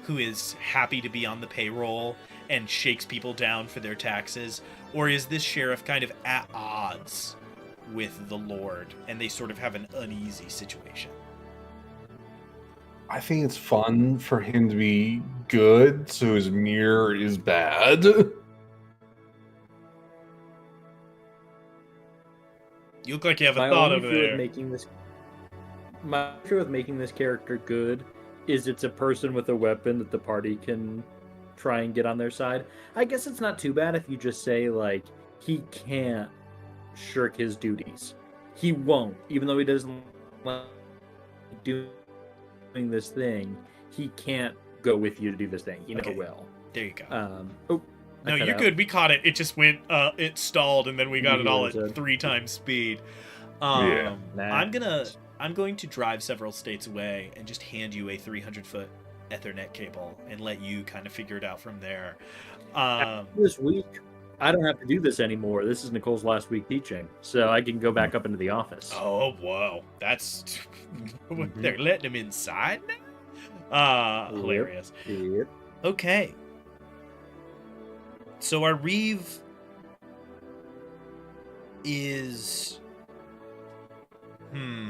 who is happy to be on the payroll and shakes people down for their taxes? Or is this sheriff kind of at odds with the Lord and they sort of have an uneasy situation? I think it's fun for him to be good, so his mirror is bad. You look like you have a thought over there. My issue with making this character good is it's a person with a weapon that the party can try and get on their side. I guess it's not too bad if you just say, like, he can't shirk his duties. He won't, even though he doesn't like doing this thing, he can't go with you to do this thing. He never will. There you go. No, you're good. We caught it. It just went, it stalled, and then we got it all at 3 times speed. I'm going to drive several states away and just hand you a 300-foot Ethernet cable and let you kind of figure it out from there. This week, I don't have to do this anymore. This is Nicole's last week teaching, so I can go back up into the office. Oh, whoa. That's... They're letting him inside now? Hilarious. Yep. Okay. So our reeve is...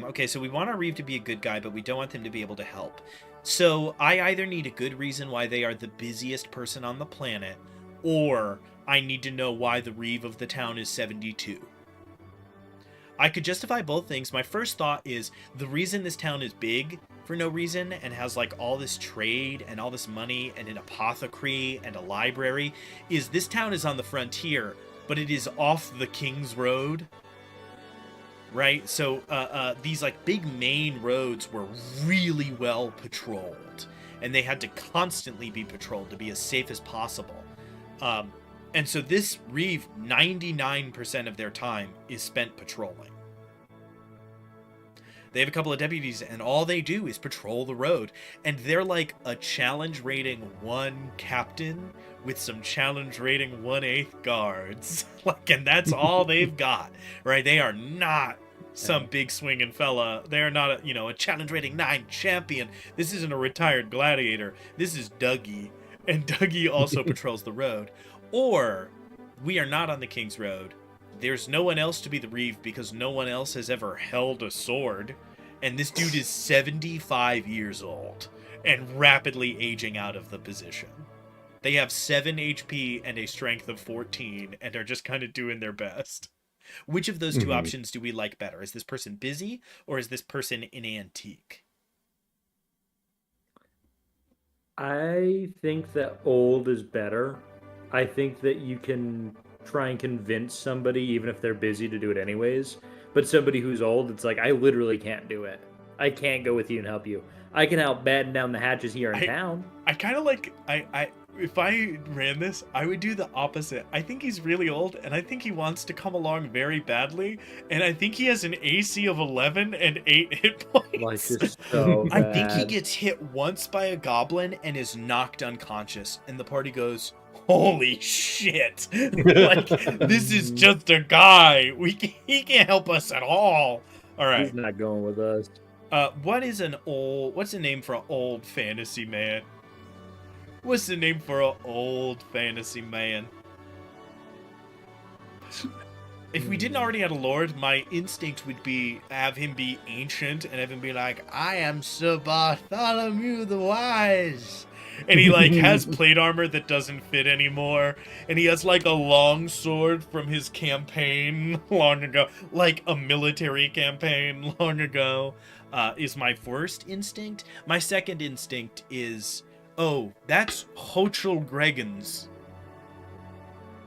Okay, so we want our reeve to be a good guy, but we don't want them to be able to help. So I either need a good reason why they are the busiest person on the planet, or I need to know why the reeve of the town is 72. I could justify both things. My first thought is the reason this town is big for no reason and has like all this trade and all this money and an apothecary and a library is this town is on the frontier, but it is off the King's Road. Right? So these like big main roads were really well patrolled, and they had to constantly be patrolled to be as safe as possible. And so this reeve, 99% of their time is spent patrolling. They have a couple of deputies, and all they do is patrol the road. And they're like a challenge rating 1 captain with some challenge rating 1/8 guards. And that's all they've got, right? They are not some big swinging fella. They are not a challenge rating 9 champion. This isn't a retired gladiator. This is Dougie. And Dougie also patrols the road. Or we are not on the King's Road. There's no one else to be the reeve because no one else has ever held a sword. And this dude is 75 years old and rapidly aging out of the position. They have 7 HP and a strength of 14 and are just kind of doing their best. Which of those two options do we like better? Is this person busy or is this person an antique? I think that old is better. I think that you can try and convince somebody, even if they're busy, to do it anyways. But somebody who's old, it's like, I literally can't do it. I can't go with you and help you. I can help batten down the hatches here in town. I kind of like if I ran this, I would do the opposite. I think he's really old, and I think he wants to come along very badly, and I think he has an AC of 11 and 8 hit points. Like, it's so bad. I think he gets hit once by a goblin and is knocked unconscious, and the party goes, "Holy shit! Like, this is just a guy. He can't help us at all." All right. He's not going with us. What's the name for an old fantasy man? What's the name for an old fantasy man? If we didn't already have a lord, my instinct would be have him be ancient and have him be like, "I am Sir Bartholomew the Wise." And he like has plate armor that doesn't fit anymore, and he has like a long sword from his campaign long ago, like a military campaign long ago. Is my first instinct. My second instinct is, oh, that's Hochul Gregans.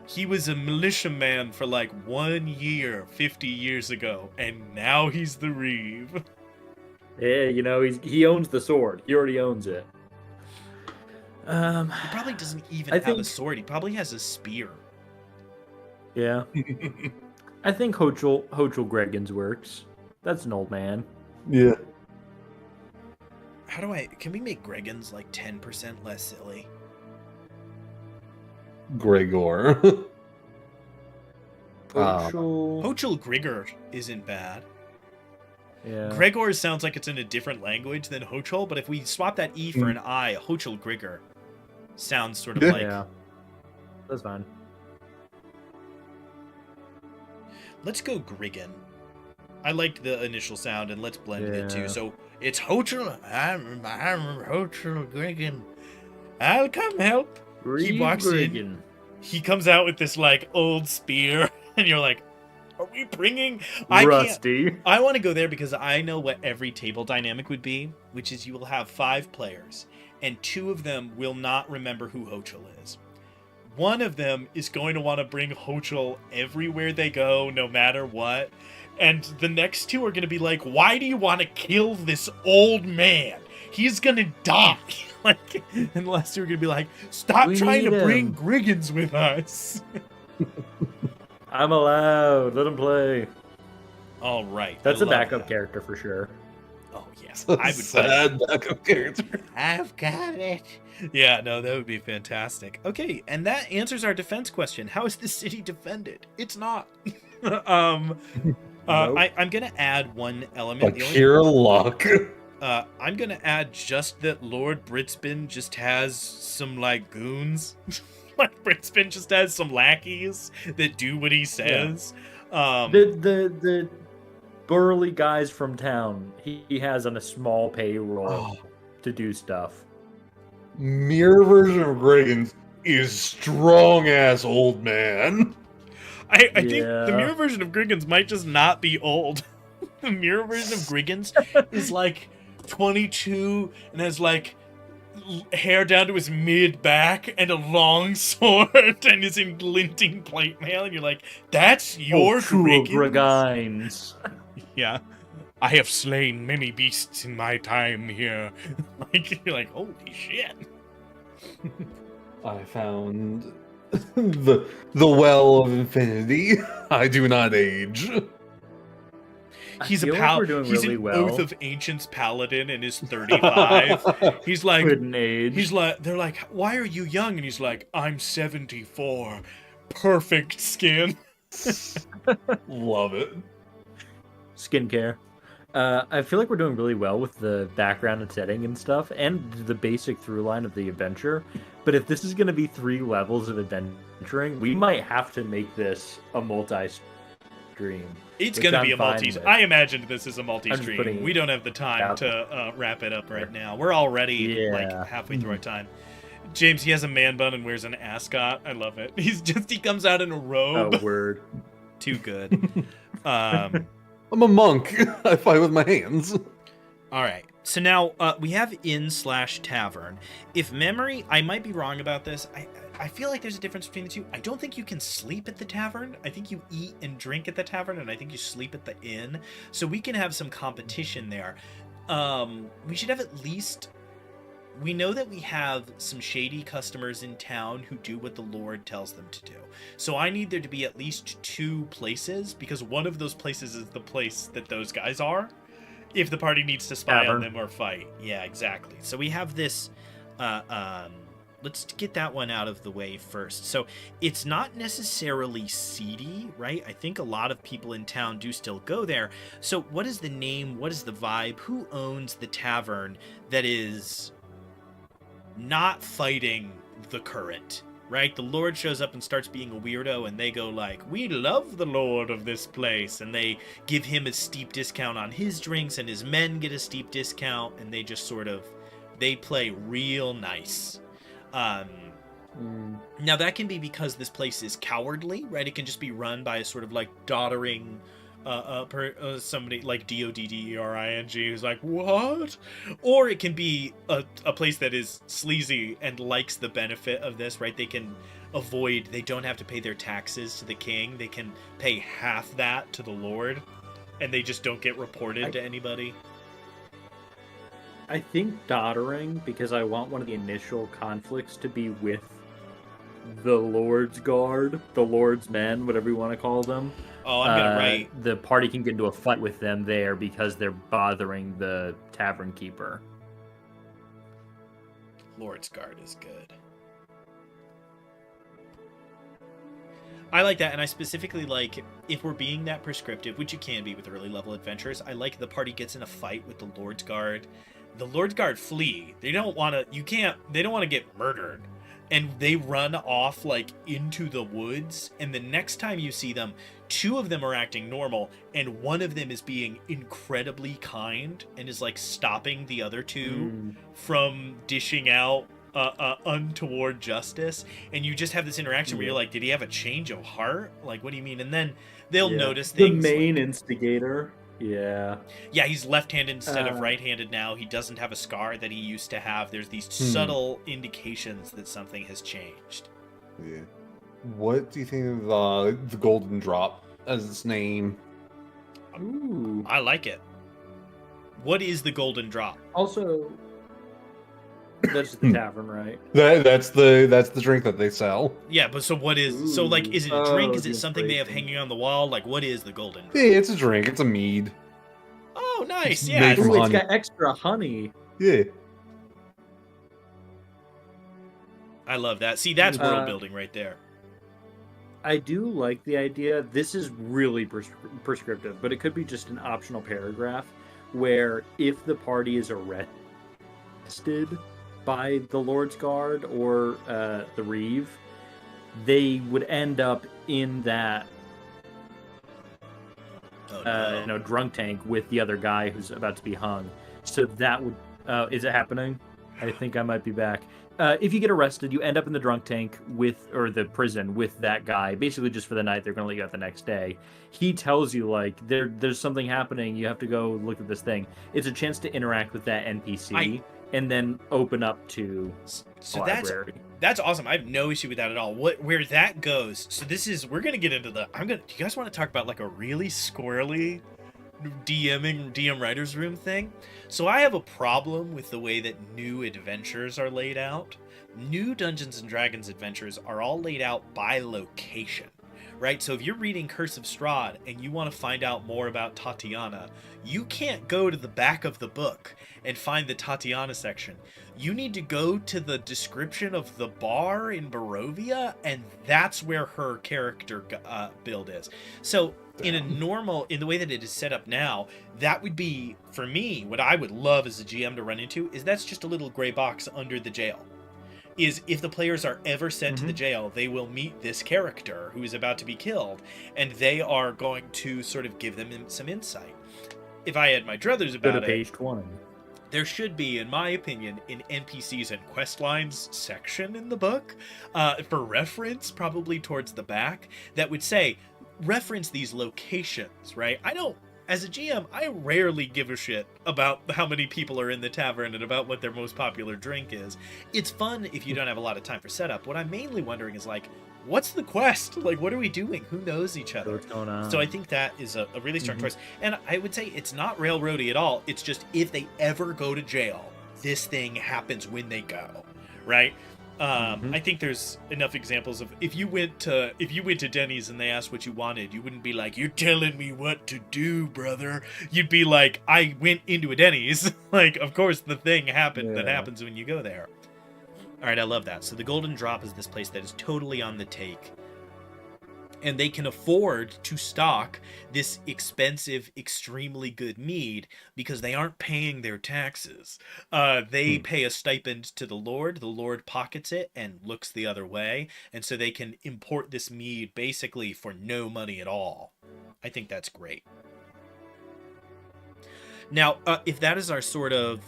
He was a militiaman for like 1 year 50 years ago, and now he's the Reeve. Yeah, you know, he owns the sword. He already owns it. He probably doesn't even have a sword. He probably has a spear. Yeah. I think Hochul Gregans works. That's an old man. Yeah. Can we make Gregans like 10% less silly? Gregor. Hochul Grigor isn't bad. Yeah. Gregor sounds like it's in a different language than Hochul, but if we swap that E for an I, Hochul Grigor sounds sort of like... Yeah. That's fine. Let's go Griggan. I liked the initial sound, and let's blend it too. So it's Hochul. I'm Hochul Griggan. I'll come help. He walks in. He comes out with this like old spear, and you're like, "Are we bringing?" Rusty. I want to go there because I know what every table dynamic would be, which is you will have 5 players, and 2 of them will not remember who Hochul is. One of them is going to want to bring Hochul everywhere they go, no matter what. And the next 2 are going to be like, "Why do you want to kill this old man? He's going to die." Like, and the last 2 are going to be like, "Stop trying to bring Griggins with us." I'm allowed. Let him play. All right. That's a backup character for sure. Oh, yes. I would sad backup character. I've got it. Yeah, no, that would be fantastic. Okay, and that answers our defense question. How is the city defended? It's not. Nope. I'm going to add one element. Like pure luck. I'm going to add just that Lord Britsbin just has some, like, goons. Like, Britsbin just has some lackeys that do what he says. Yeah. The burly guys from town, he has on a small payroll to do stuff. Mirror version of Griggins is strong-ass old man. I think the mirror version of Griggins might just not be old. The mirror version of Griggins is like 22 and has like hair down to his mid-back and a long sword and is in glinting plate mail, and you're like, that's your Griggins. Yeah. I have slain many beasts in my time here. Like, you're like, holy shit. I found the well of infinity. I do not age. He's he's an Oath of Ancients paladin and is 35. He's like, couldn't age. He's like, they're like, why are you young? And he's like, I'm 74. Perfect skin. Love it. Skincare. I feel like we're doing really well with the background and setting and stuff, and the basic through line of the adventure. But if this is going to be 3 levels of adventuring, we might have to make this a multi-stream. It's going to be a multi. I imagined this is a multi-stream. We don't have the time Yeah. to wrap it up right now. We're already like halfway through our time. James, he has a man bun and wears an ascot. I love it. He comes out in a robe. Oh, word. Too good. I'm a monk. I fight with my hands. All right. So now we have inn/tavern. If memory, I might be wrong about this. I feel like there's a difference between the two. I don't think you can sleep at the tavern. I think you eat and drink at the tavern, and I think you sleep at the inn. So we can have some competition there. We should have at least... We know that we have some shady customers in town who do what the Lord tells them to do. So I need there to be at least 2 places, because one of those places is the place that those guys are, if the party needs to spy on them or fight. Yeah, exactly. So we have this... let's get that one out of the way first. So it's not necessarily seedy, right? I think a lot of people in town do still go there. So what is the name? What is the vibe? Who owns the tavern that is... not fighting the current, right? The Lord shows up and starts being a weirdo, and they go like, we love the Lord of this place, and they give him a steep discount on his drinks, and his men get a steep discount, and they just sort of, they play real nice. Now that can be because this place is cowardly, right? It can just be run by a sort of like doddering somebody like Doddering who's like, what? Or it can be a place that is sleazy and likes the benefit of this, right? They can avoid, they don't have to pay their taxes to the king. They can pay half that to the Lord, and they just don't get reported to anybody. I think doddering, because I want one of the initial conflicts to be with the Lord's Guard, the Lord's Men, whatever you want to call them. Oh, I'm gonna write. The party can get into a fight with them there because they're bothering the tavern keeper. Lord's Guard is good. I like that, and I specifically like, if we're being that prescriptive, which you can be with early level adventurers, I like the party gets in a fight with the Lord's Guard. The Lord's Guard flee. They don't want to, they don't want to get murdered. And they run off, like, into the woods, and the next time you see them, 2 of them are acting normal, and one of them is being incredibly kind, and is, like, stopping the other 2 from dishing out untoward justice, and you just have this interaction where you're like, did he have a change of heart? Like, what do you mean? And then they'll notice things. The main instigator. Yeah, he's left-handed instead of right-handed now. He doesn't have a scar that he used to have. There's these subtle indications that something has changed. Yeah. What do you think of the Golden Drop as its name? Ooh. I like it. What is the Golden Drop? Also, that's the tavern, right? That's the drink that they sell. Yeah, but so what is... So, like, is it a drink? Is it something they have hanging on the wall? Like, what is the Golden Drop? Yeah, it's a drink. It's a mead. Oh, nice. It's Yeah. made from Ooh, it's honey. got extra honey. Yeah. I love that. See, that's world building right there. I do like the idea. This is really prescriptive, but it could be just an optional paragraph where if the party is arrested by the Lord's Guard or the Reeve, they would end up in that drunk tank with the other guy who's about to be hung. So that would... is it happening? I think I might be back. If you get arrested, you end up in the drunk tank or the prison with that guy, basically just for the night. They're going to let you out the next day. He tells you, like, there's something happening. You have to go look at this thing. It's a chance to interact with that NPC and then open up to the library. That's awesome. I have no issue with that at all. Where that goes, so we're going to get into do you guys want to talk about, like, a really squirrely DM writer's room thing? So I have a problem with the way that new adventures are laid out. New Dungeons and Dragons adventures are all laid out by location, right? So if you're reading Curse of Strahd and you want to find out more about Tatiana, you can't go to the back of the book and find the Tatiana section. You need to go to the description of the bar in Barovia, and that's where her character build is. So in the way that it is set up now, that would be, for me, what I would love as a GM to run into is that's just a little gray box under the jail. Is if the players are ever sent to the jail, they will meet this character who is about to be killed, and they are going to sort of give them some insight. If I had my druthers about it, page 1. there should be, in my opinion, an NPCs and quest lines section in the book, for reference, probably towards the back, that would say, reference these locations, right? I don't as a GM, I rarely give a shit about how many people are in the tavern and about what their most popular drink is. It's fun if you don't have a lot of time for setup. What I'm mainly wondering is, like, what's the quest? Like, what are we doing? Who knows each other? What's going on? So I think that is a really strong choice. And I would say it's not railroady at all. It's just if they ever go to jail, this thing happens when they go, right? I think there's enough examples of if you went to Denny's and they asked what you wanted, you wouldn't be like, "You're telling me what to do, brother." You'd be like, "I went into a Denny's." Like, of course, the thing happened that happens when you go there. All right, I love that. So the Golden Drop is this place that is totally on the take. And they can afford to stock this expensive, extremely good mead because they aren't paying their taxes. They pay a stipend to the Lord. The Lord pockets it and looks the other way. And so they can import this mead basically for no money at all. I think that's great. Now, if that is our sort of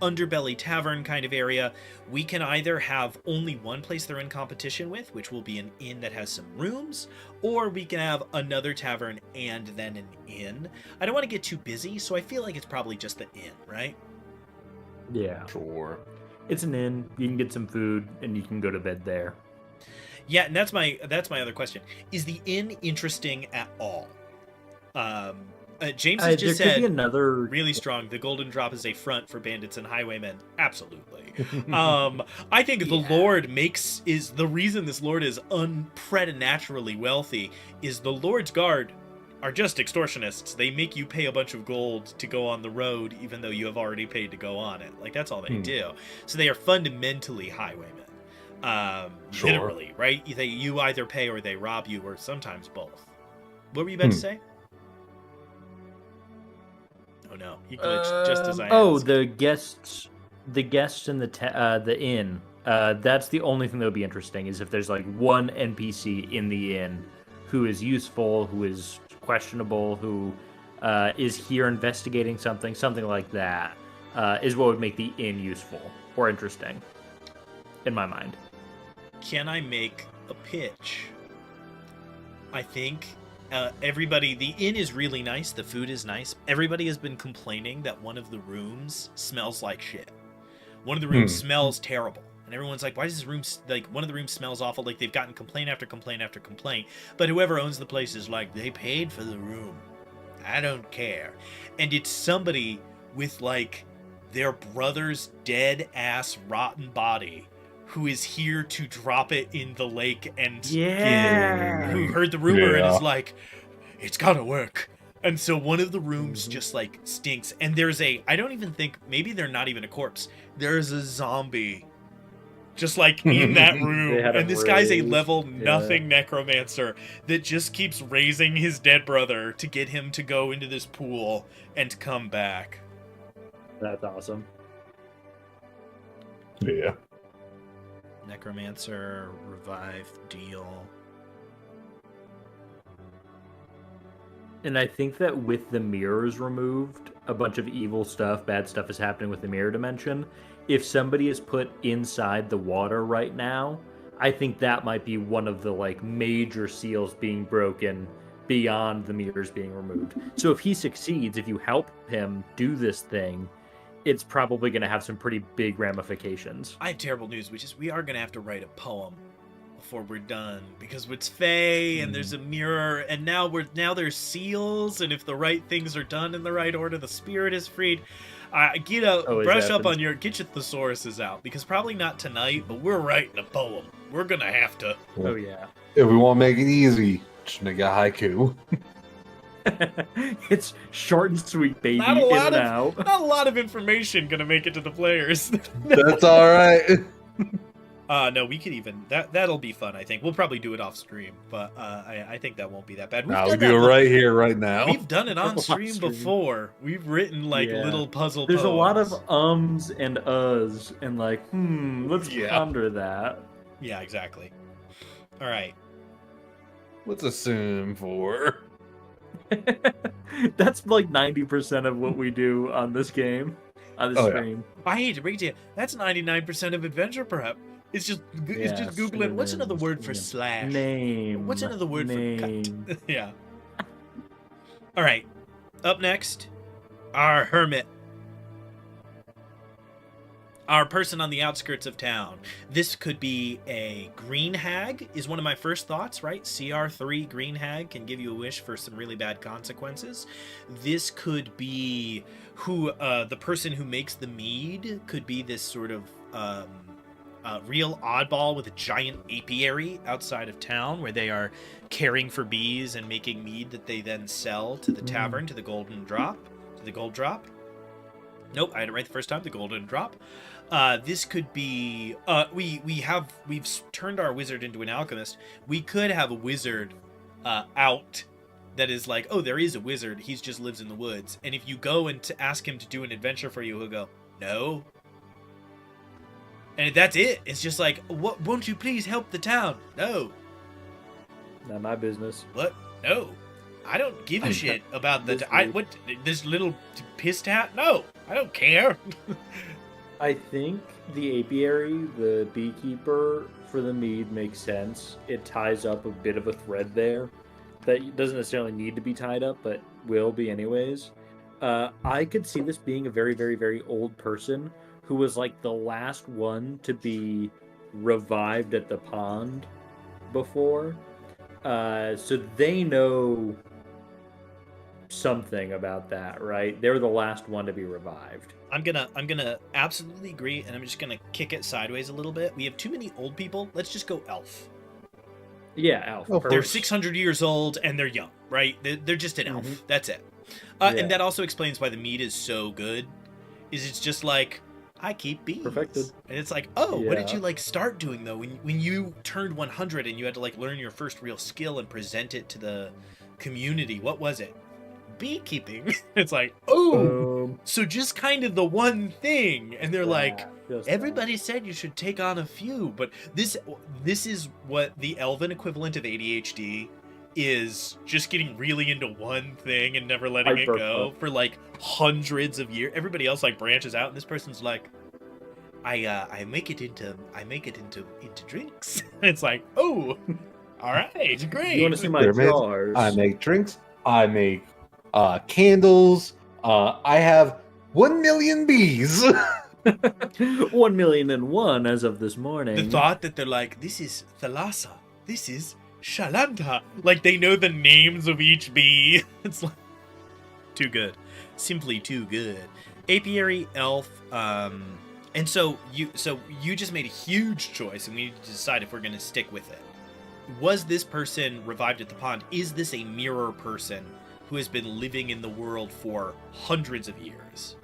underbelly tavern kind of area, we can either have only one place they're in competition with, which will be an inn that has some rooms, or we can have another tavern and then an inn. I don't want to get too busy, so I feel like it's probably just the inn, right? Yeah. Sure. It's an inn. You can get some food, and you can go to bed there. Yeah, and that's my other question. Is the inn interesting at all? James has just said, really strong, the Golden Drop is a front for bandits and highwaymen. Absolutely. I think the Lord is the reason this Lord is unpreternaturally wealthy is the Lord's Guard are just extortionists. They make you pay a bunch of gold to go on the road, even though you have already paid to go on it. Like, that's all they do. So they are fundamentally highwaymen. Literally, right? You either pay or they rob you, or sometimes both. What were you about to say? Oh no, he glitched just as I asked. The guests in the inn. That's the only thing that would be interesting is if there's like one NPC in the inn who is useful, who is questionable, who is here investigating something like that, is what would make the inn useful or interesting, in my mind. Can I make a pitch? I think everybody, the inn is really nice, the food is nice. Everybody has been complaining that one of the rooms smells like shit. One of the rooms smells terrible. And everyone's like, why does this room, like, one of the rooms smells awful? Like, they've gotten complaint after complaint after complaint. But whoever owns the place is like, they paid for the room. I don't care. And it's somebody with, like, their brother's dead-ass rotten body who is here to drop it in the lake and who heard the rumor and is like, it's gotta work. And so one of the rooms just like stinks. And there's I don't even think, maybe they're not even a corpse. There's a zombie just like in that room. And this guy's a level nothing necromancer that just keeps raising his dead brother to get him to go into this pool and come back. That's awesome. Yeah. Necromancer, revive, deal. And I think that with the mirrors removed, a bunch of evil stuff, bad stuff is happening with the mirror dimension. If somebody is put inside the water right now, I think that might be one of the like major seals being broken beyond the mirrors being removed. So if he succeeds, if you help him do this thing, it's probably going to have some pretty big ramifications. I have terrible news, which is we are going to have to write a poem before we're done because it's Fae and there's a mirror and now there's seals, and if the right things are done in the right order, the spirit is freed. Brush up on get your thesauruses out because probably not tonight, but we're writing a poem. We're going to have to. Oh yeah. If we want to make it easy, just make a haiku. It's short and sweet, baby. Not a lot of information gonna make it to the players. That's all right. No, we could even that'll be fun. I think we'll probably do it off stream, but I think that won't be that bad. We'll do it right here, right now. We've done it on stream before. We've written like little puzzle. There's poems. A lot of ums and uhs and like let's ponder that. Yeah, exactly. All right. What's a sim for? That's like 90% of what we do on this game, on this stream. I hate to break it to you, that's 99% of adventure prep. It's just Googling what's another word for slash. Name. What's another word for cut? Yeah. All right. Up next, our hermit. Our person on the outskirts of town. This could be a green hag, is one of my first thoughts, right? CR3 green hag can give you a wish for some really bad consequences. This could be the person who makes the mead could be this sort of real oddball with a giant apiary outside of town where they are caring for bees and making mead that they then sell to the tavern, to the golden drop, to the gold drop. Nope, I had it right the first time, the golden drop. This could be we've turned our wizard into an alchemist. We could have a wizard out that is like, oh, there is a wizard, he just lives in the woods. And if you go and to ask him to do an adventure for you, he'll go, no. And that's it. It's just like, what? Won't you please help the town? No. Not my business. What? No. I don't give a shit about this little piss tat? No, I don't care. I think the apiary, the beekeeper for the mead makes sense. It ties up a bit of a thread there that doesn't necessarily need to be tied up, but will be anyways. I could see this being a very, very, very old person who was like the last one to be revived at the pond before. So they know something about that, right? They were the last one to be revived. I'm gonna absolutely agree, and I'm just gonna kick it sideways a little bit. We have too many old people. Let's just go elf. Yeah, elf. Oh, They're 600 years old and they're young, right? They're just an elf. Mhm. That's it. Yeah. And that also explains why the mead is so good. Is it's just like, I keep bees. Perfected. And it's like, oh, what did Yeah. you like start doing though? When you turned 100 and you had to like learn your first real skill and present it to the community, what was it? Beekeeping. It's like, oh, so just kind of the one thing. And they're like, everybody said you should take on a few, but this is what the elven equivalent of ADHD is, just getting really into one thing and never letting it go for like hundreds of years. Everybody else like branches out, and this person's like, I make it into drinks. It's like, oh, all right, great. You want to see my jars? I make drinks. I make candles. I have 1 million bees. 1,000,001 as of this morning. The thought that they're like, this is Thalassa, this is Shalanta. Like they know the names of each bee. It's like too good. Simply too good. Apiary, elf, and so you just made a huge choice, and we need to decide if we're gonna stick with it. Was this person revived at the pond? Is this a mirror person who has been living in the world for hundreds of years?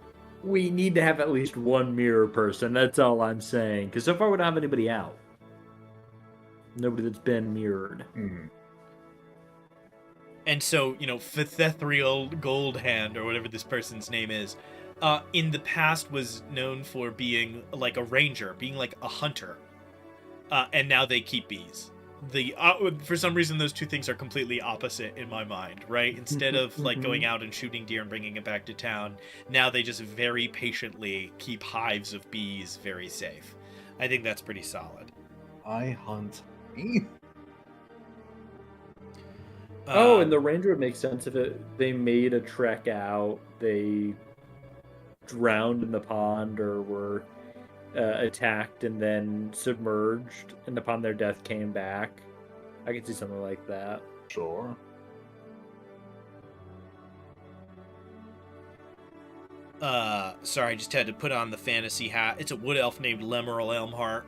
We need to have at least one mirror person. That's all I'm saying. Because so far we don't have anybody out. Nobody that's been mirrored. Mm. And so, Fethethriel Goldhand, or whatever this person's name is, in the past was known for being like a ranger, being like a hunter. And now they keep bees. For some reason, those two things are completely opposite in my mind, right? Instead of like going out and shooting deer and bringing it back to town, now they just very patiently keep hives of bees very safe. I think that's pretty solid. I hunt. And the ranger would make sense if they made a trek out, they drowned in the pond or were attacked and then submerged, and upon their death came back. I could see something like that. Sure. Sorry, I just had to put on the fantasy hat. It's a wood elf named Lemuel Elmhart.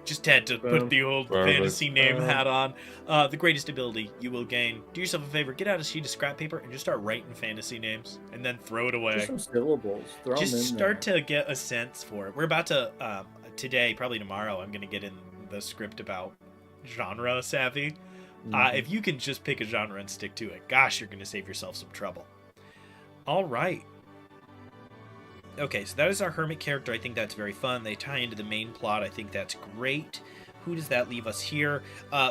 Just had to put the old fantasy name hat on. The greatest ability you will gain. Do yourself a favor, get out a sheet of scrap paper and just start writing fantasy names, and then throw it away. Just some syllables. Just start to get a sense for it. We're about to, today, probably tomorrow, I'm going to get in the script about genre savvy. If you can just pick a genre and stick to it, gosh, you're going to save yourself some trouble. All right. Okay, so that is our hermit character. I think that's very fun. They tie into the main plot. I think that's great. Who does that leave us here?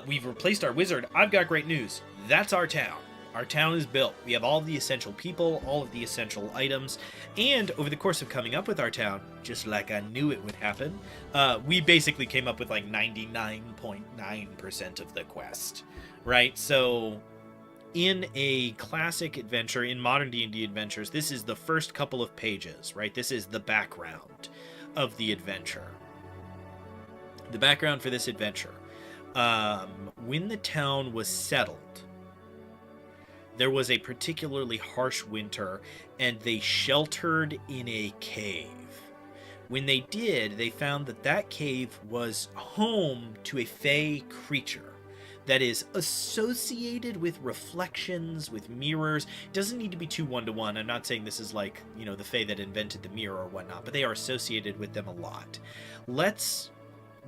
We've replaced our wizard. I've got great news. That's our town. Our town is built. We have all of the essential people, all of the essential items, and over the course of coming up with our town, just like I knew it would happen, we basically came up with like 99.9% of the quest, right? So in a classic adventure, in modern D&D adventures, this is the first couple of pages, right? This is the background of the adventure. The background for this adventure. When the town was settled, there was a particularly harsh winter, and they sheltered in a cave. When they did, they found that that cave was home to a fey creature that is associated with reflections, with mirrors. It doesn't need to be too one-to-one. I'm not saying this is like, you know, the fey that invented the mirror or whatnot, but they are associated with them a lot.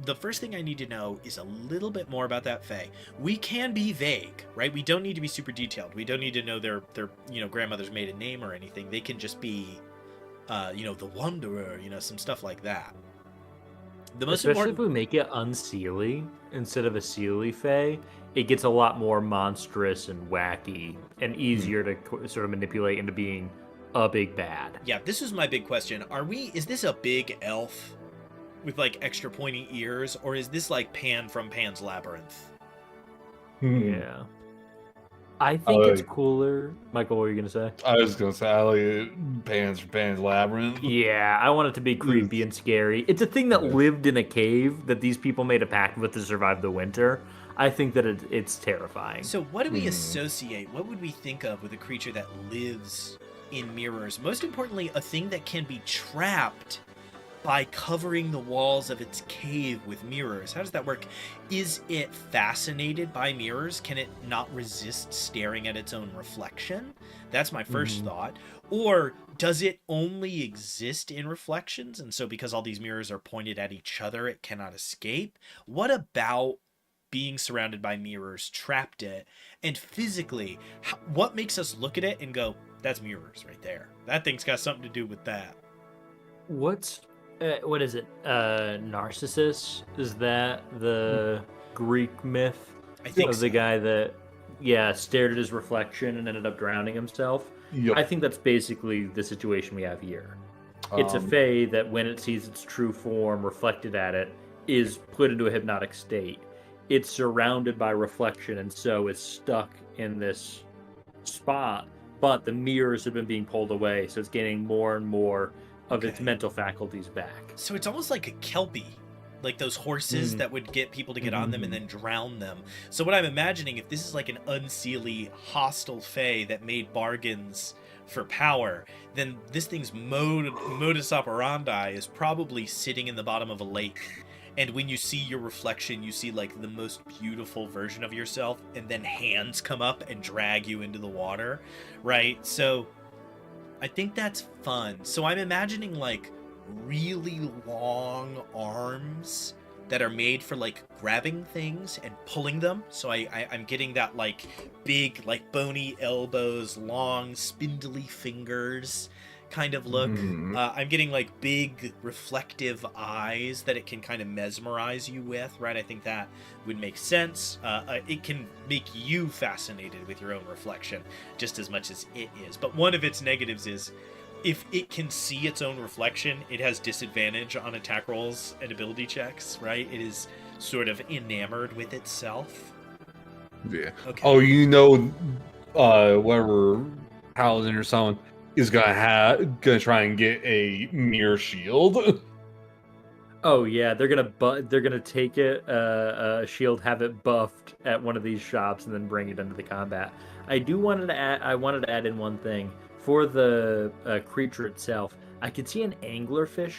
The first thing I need to know is a little bit more about that fae. We can be vague, right? We don't need to be super detailed. We don't need to know their you know, grandmother's maiden name or anything. They can just be, you know, the Wanderer, you know, some stuff like that. The most Especially important... if we make it unseelie instead of a seelie fae, it gets a lot more monstrous and wacky and easier to sort of manipulate into being a big bad. Yeah, this is my big question. Is this a big elf with like extra pointy ears, or is this like Pan from Pan's Labyrinth? Yeah. I think it's cooler. Michael, what were you gonna say? I was gonna say I like Pan's Labyrinth. Yeah, I want it to be creepy and scary. It's a thing that lived in a cave that these people made a pact with to survive the winter. I think that it's terrifying. So what do we associate? What would we think of with a creature that lives in mirrors? Most importantly, a thing that can be trapped by covering the walls of its cave with mirrors. How does that work? Is it fascinated by mirrors? Can it not resist staring at its own reflection? That's my first thought. Or does it only exist in reflections, and so because all these mirrors are pointed at each other, it cannot escape? What about being surrounded by mirrors trapped it? And physically, what makes us look at it and go, that's mirrors right there? That thing's got something to do with that. What is it? Narcissus? Is that the Greek myth I think of the guy that, stared at his reflection and ended up drowning himself? Yep. I think that's basically the situation we have here. It's a fae that, when it sees its true form reflected at it, is put into a hypnotic state. It's surrounded by reflection, and so is stuck in this spot. But the mirrors have been being pulled away, so it's gaining more and more of its mental faculties back. So it's almost like a kelpie, like those horses that would get people to get on them and then drown them. So what I'm imagining, if this is like an unseelie, hostile fae that made bargains for power, then this thing's modus operandi is probably sitting in the bottom of a lake. And when you see your reflection, you see like the most beautiful version of yourself, and then hands come up and drag you into the water, right? So I think that's fun. So I'm imagining like really long arms that are made for like grabbing things and pulling them. So I'm getting that like big, like bony elbows, long, spindly fingers kind of look. I'm getting like big reflective eyes that it can kind of mesmerize you with, right? I think that would make sense. It can make you fascinated with your own reflection just as much as it is. But one of its negatives is if it can see its own reflection, it has disadvantage on attack rolls and ability checks, right? It is sort of enamored with itself. Yeah. Okay. Oh, you know, whatever paladin or someone is gonna try and get a mirror shield. Oh yeah, they're gonna take it, a shield, have it buffed at one of these shops, and then bring it into the combat. I wanted to add in one thing for the creature itself. I could see an anglerfish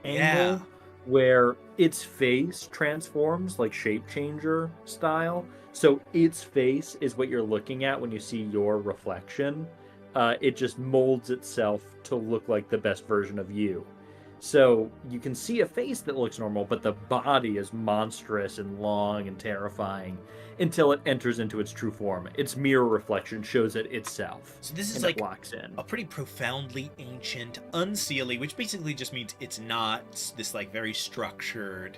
angle where its face transforms like shape changer style. So its face is what you're looking at when you see your reflection. It just molds itself to look like the best version of you. So you can see a face that looks normal, but the body is monstrous and long and terrifying until it enters into its true form. Its mirror reflection shows it itself. So this is and like it locks in. a pretty profoundly ancient unseelie, which basically just means it's not this like very structured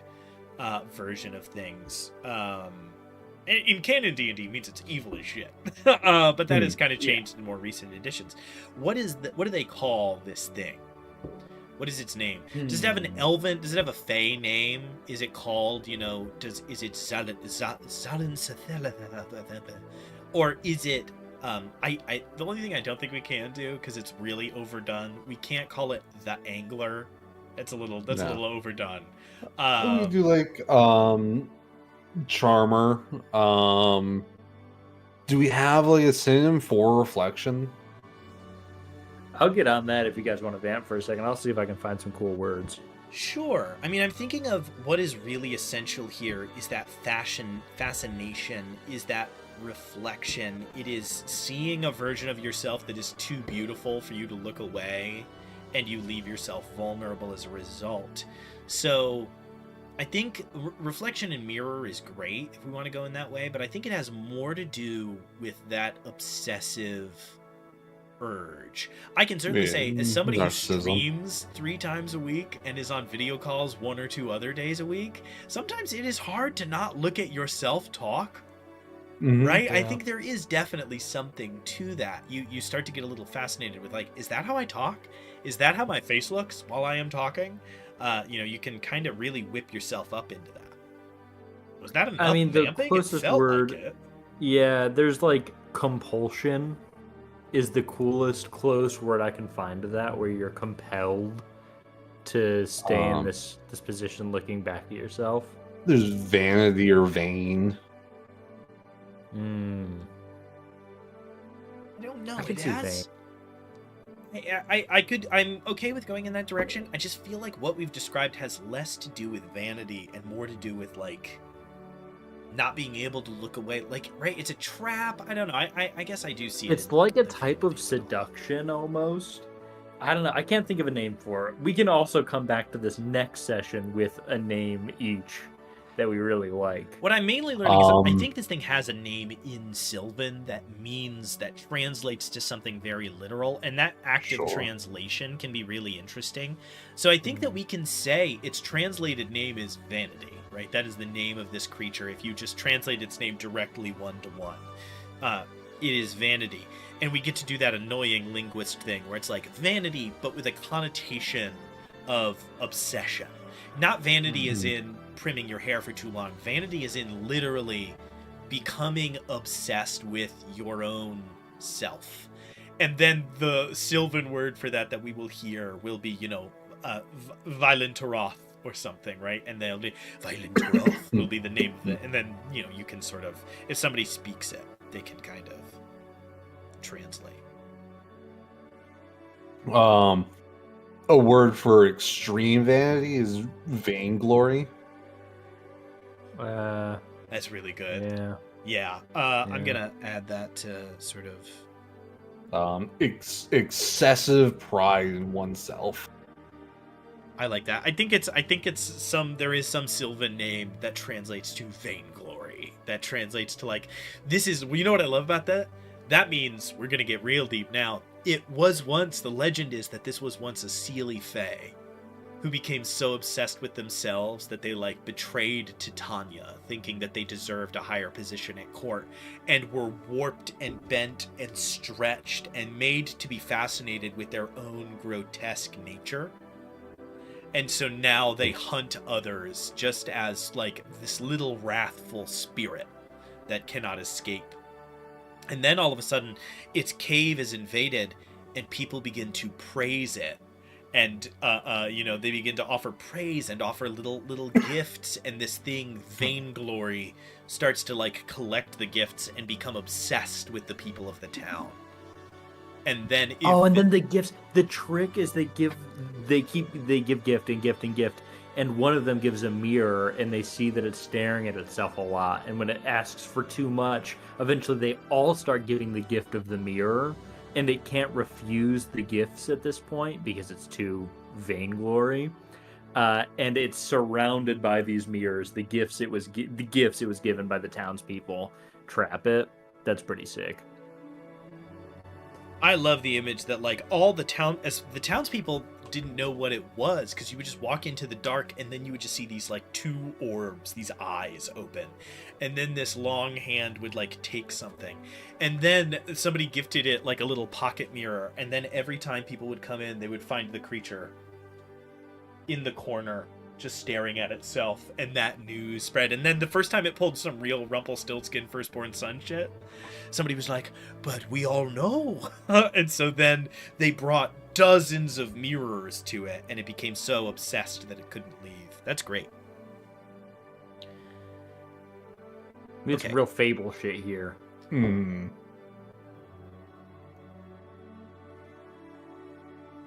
version of things. In canon D&D means it's evil as shit, but that has kind of changed in more recent editions. What do they call this thing? What is its name? Does it have an elven? Does it have a fey name? Is it called, you know? Is it Zalin, or is it The only thing I don't think we can do, because it's really overdone, we can't call it the Angler. That's a little overdone. We do like Charmer. Do we have like a synonym for reflection? I'll get on that if you guys want to vamp for a second. I'll see if I can find some cool words. Sure. I mean, I'm thinking of what is really essential here is that fascination, is that reflection. It is seeing a version of yourself that is too beautiful for you to look away, and you leave yourself vulnerable as a result. So I think reflection and mirror is great if we want to go in that way, but I think it has more to do with that obsessive urge. I can certainly say, as somebody who streams 3 times a week and is on video calls 1 or 2 other days a week, sometimes it is hard to not look at yourself talk. Right? Yeah. I think there is definitely something to that. You start to get a little fascinated with, like, is that how I talk? Is that how my face looks while I am talking? You can kind of really whip yourself up into that. Was that enough? I mean, the vamping? closest word, yeah, there's like compulsion is the coolest close word I can find to that, where you're compelled to stay in this position looking back at yourself. There's vanity or vain. I don't know. I could see vain. I'm okay with going in that direction. I just feel like what we've described has less to do with vanity and more to do with, like, not being able to look away. Like, right, it's a trap. I don't know. I guess I do see it. It's like a type of seduction almost. I don't know. I can't think of a name for it. We can also come back to this next session with a name each that we really like. What I'm mainly learning is I think this thing has a name in Sylvan that translates to something very literal, and that active translation can be really interesting. So I think that we can say its translated name is Vanity, right? That is the name of this creature. If you just translate its name directly 1-to-1, it is Vanity. And we get to do that annoying linguist thing where it's like vanity, but with a connotation of obsession. Not vanity as in trimming your hair for too long. Vanity is in literally becoming obsessed with your own self. And then the Sylvan word for that we will hear will be, Violenteroth or something, right? And they'll be Violenteroth will be the name of it. And then, you can sort of, if somebody speaks it, they can kind of translate. A word for extreme vanity is vainglory. That's really good. Yeah. I'm gonna add that to sort of excessive pride in oneself. I like that. I think there is some Sylvan name that translates to vainglory. That translates to, like, this is, you know what I love about that? That means we're gonna get real deep now. It was once, the legend is that this was once a Seelie Fae who became so obsessed with themselves that they, like, betrayed Titania, thinking that they deserved a higher position at court, and were warped and bent and stretched and made to be fascinated with their own grotesque nature. And so now they hunt others just as, like, this little wrathful spirit that cannot escape. And then all of a sudden, its cave is invaded, and people begin to praise it. And, they begin to offer praise and offer little gifts. And this thing, vainglory, starts to, like, collect the gifts and become obsessed with the people of the town. And then then the gifts. The trick is they give gift and gift and gift. And one of them gives a mirror, and they see that it's staring at itself a lot. And when it asks for too much, eventually they all start giving the gift of the mirror, and it can't refuse the gifts at this point because it's too vainglory. And it's surrounded by these mirrors. The gifts it was given by the townspeople trap it. That's pretty sick. I love the image that, like, all the townspeople didn't know what it was, because you would just walk into the dark and then you would just see these, like, 2 orbs, these eyes open, and then this long hand would, like, take something, and then somebody gifted it, like, a little pocket mirror, and then every time people would come in, they would find the creature in the corner just staring at itself, and that news spread. And then the first time it pulled some real Rumpelstiltskin firstborn son shit, somebody was like, but we all know. And so then they brought dozens of mirrors to it, and it became so obsessed that it couldn't leave. That's great. It's real Fable shit here. Hmm.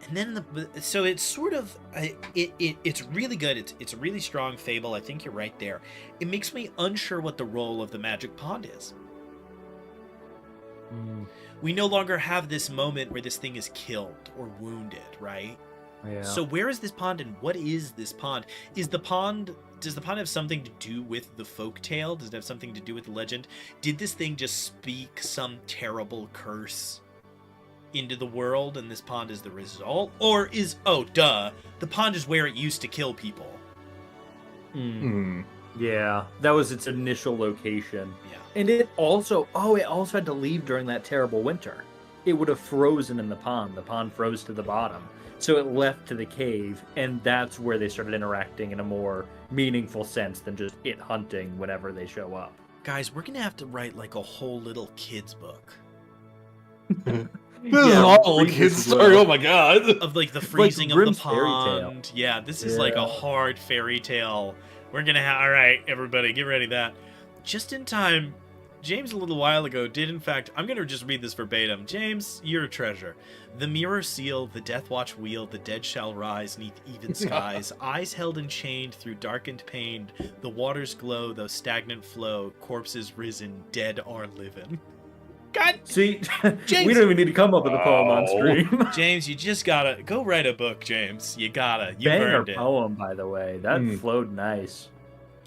And then so it's sort of it's really good. It's a really strong fable. I think you're right there. It makes me unsure what the role of the magic pond is. We no longer have this moment where this thing is killed or wounded, right? Yeah. So where is this pond, and what is this pond? Does the pond have something to do with the folktale? Does it have something to do with the legend? Did this thing just speak some terrible curse into the world, and this pond is the result? Or is, the pond is where it used to kill people? Yeah, that was its initial location. Yeah. And it also had to leave during that terrible winter. It would have frozen in the pond. The pond froze to the bottom. So it left to the cave, and that's where they started interacting in a more meaningful sense than just it hunting whenever they show up. Guys, we're gonna have to write like a whole little kids book. This is all a kid's story. Oh my god! Of like the freezing of the Grimm's fairy tale. pond. Yeah, this is like a hard fairy tale. We're gonna have. All right, everybody, get ready. That just in time. James a little while ago did, in fact, I'm going to just read this verbatim. James, you're a treasure. The mirror seal, the death watch wheel, the dead shall rise neath even skies. Eyes held and chained through darkened pain. The waters glow, though stagnant flow. Corpses risen, dead are living. God! See, James. We don't even need to come up with a poem on stream. James, you just gotta go write a book, James. You gotta. You Banger earned it. poem, by the way. That flowed nice.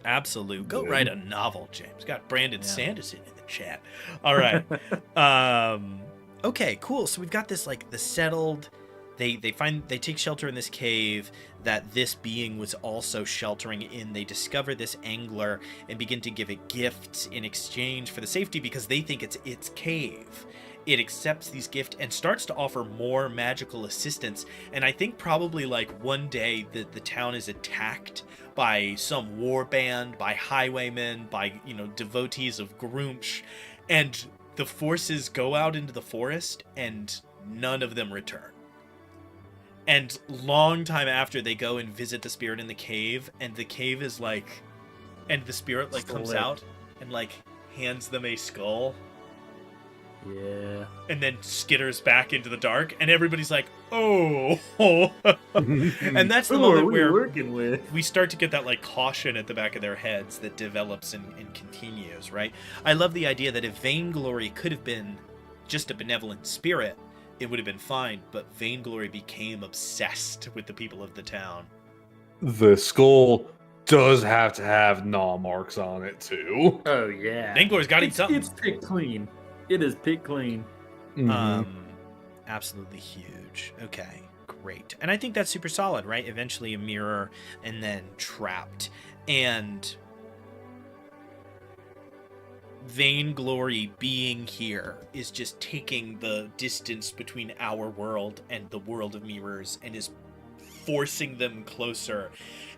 Absolute. Go write a novel, James. Got Brandon Sanderson in the chat. All right. Okay, cool. So we've got this like the settled. They take shelter in this cave that this being was also sheltering in. They discover this angler and begin to give it gifts in exchange for the safety because they think it's its cave. It accepts these gifts and starts to offer more magical assistance. And I think probably like one day the town is attacked by some war band, by highwaymen, by, devotees of Groomsh. And the forces go out into the forest and none of them return. And long time after, they go and visit the spirit in the cave, and the cave is like, and the spirit like comes out and like hands them a skull. Yeah. And then skitters back into the dark, and everybody's like, oh. And that's the moment where working with? we start to get that like caution at the back of their heads that develops and continues, right? I love the idea that if Vainglory could have been just a benevolent spirit, it would have been fine, but Vainglory became obsessed with the people of the town. The skull does have to have gnaw marks on it, too. Oh, yeah. Vainglory's got to eat something. It's picked clean. It is picked clean. Absolutely huge. Okay, great. And I think that's super solid, right? Eventually a mirror, and then trapped. And Vainglory being here is just taking the distance between our world and the world of mirrors and is forcing them closer.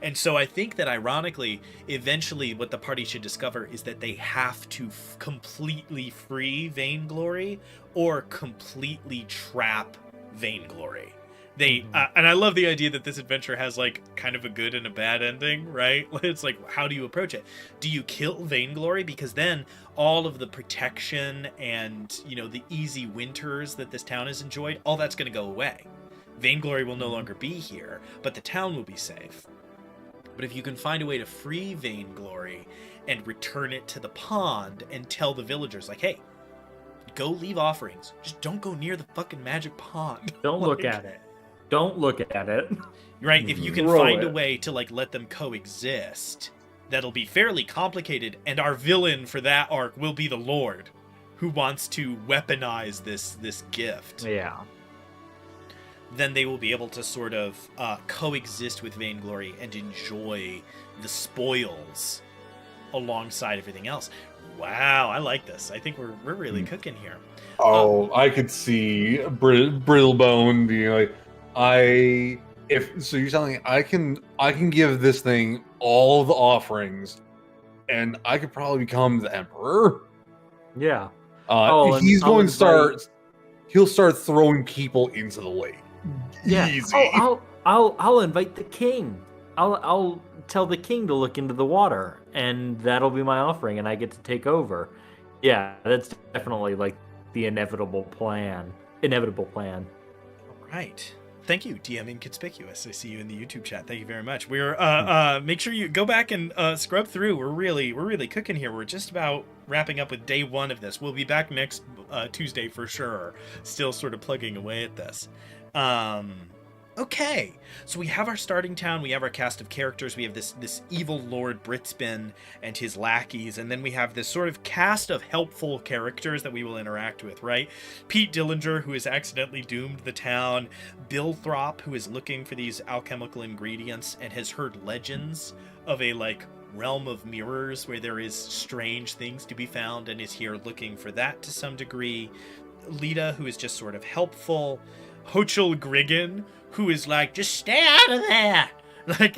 And so I think that ironically, eventually what the party should discover is that they have to completely free Vainglory or completely trap Vainglory. They and I love the idea that this adventure has like kind of a good and a bad ending, right? It's like, how do you approach it? Do you kill Vainglory? Because then all of the protection and, the easy winters that this town has enjoyed, all that's going to go away. Vainglory will no longer be here, but the town will be safe. But if you can find a way to free Vainglory and return it to the pond and tell the villagers, like, hey, go leave offerings. Just don't go near the fucking magic pond. Don't look at it. Don't look at it. Right? If you can find a way to, like, let them coexist, that'll be fairly complicated, and our villain for that arc will be the Lord, who wants to weaponize this gift. Yeah. Then they will be able to sort of coexist with Vainglory and enjoy the spoils alongside everything else. Wow, I like this. I think we're really cooking here. I could see Brittlebone being like, I If so, you're telling me I can give this thing all the offerings, and I could probably become the emperor. Yeah. Oh, and He's I'll going to invite. he'll start throwing people into the lake. Yeah. Easy. Oh, I'll invite the king. I'll tell the king to look into the water, and that'll be my offering, and I get to take over. Yeah, that's definitely like the inevitable plan. Inevitable plan. All right. Thank you, DM Inconspicuous. I see you in the YouTube chat. Thank you very much. We're make sure you go back and scrub through. We're really cooking here. We're just about wrapping up with day 1 of this. We'll be back next Tuesday for sure. Still sort of plugging away at this. Okay, so we have our starting town, we have our cast of characters, we have this evil Lord Britsbin and his lackeys, and then we have this sort of cast of helpful characters that we will interact with, right? Pete Dillinger, who has accidentally doomed the town, Bill Throp, who is looking for these alchemical ingredients and has heard legends of a, like, realm of mirrors where there is strange things to be found and is here looking for that to some degree. Lita, who is just sort of helpful. Hochul Griggan, who is like, just stay out of there. Like,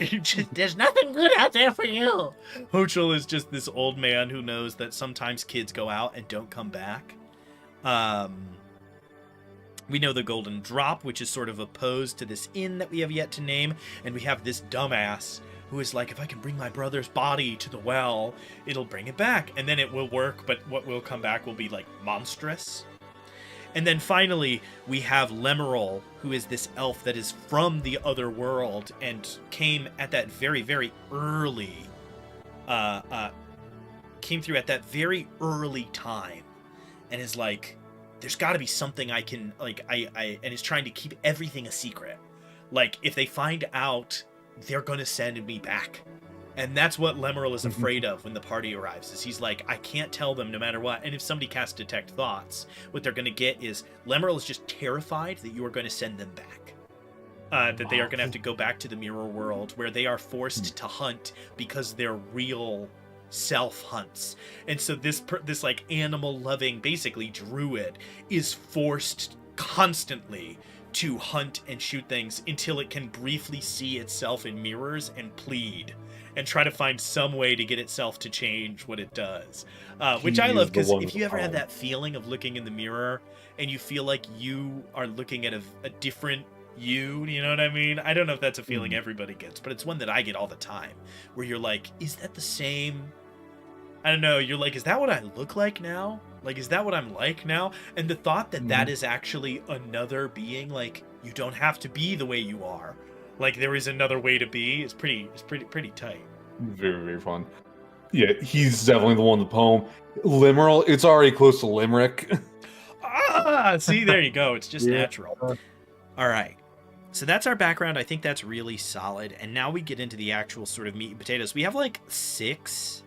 there's nothing good out there for you. Hochul is just this old man who knows that sometimes kids go out and don't come back. We know the Golden Drop, which is sort of opposed to this inn that we have yet to name. And we have this dumbass who is like, if I can bring my brother's body to the well, it'll bring it back. And then it will work, but what will come back will be, like, monstrous. And then finally, we have Lemuel, who is this elf that is from the other world and came at that very early, came through at that very early time, and is like, there's got to be something I can, like, and is trying to keep everything a secret. Like, if they find out, they're gonna send me back. And that's what Lemuel is afraid of when the party arrives, is he's like, I can't tell them no matter what. And if somebody casts Detect Thoughts, what they're going to get is Lemuel is just terrified that you are going to send them back. That they are going to have to go back to the mirror world where they are forced to hunt because their real self hunts. And so this like animal-loving, basically druid, is forced constantly to hunt and shoot things until it can briefly see itself in mirrors and plead. And try to find some way to get itself to change what it does. Which I love, because if you ever had that feeling of looking in the mirror and you feel like you are looking at a different you know what I mean? I don't know if that's a feeling everybody gets, but it's one that I get all the time. Where you're like, is that the same? I don't know, you're like, is that what I look like now? Like, is that what I'm like now? And the thought that that is actually another being, like, you don't have to be the way you are. Like, there is another way to be. It's pretty tight. Very fun. Yeah, he's definitely the one in the poem. Limeril, it's already close to Limerick. See, there you go. It's just natural. All right. So that's our background. I think that's really solid. And now we get into the actual sort of meat and potatoes. We have like 6,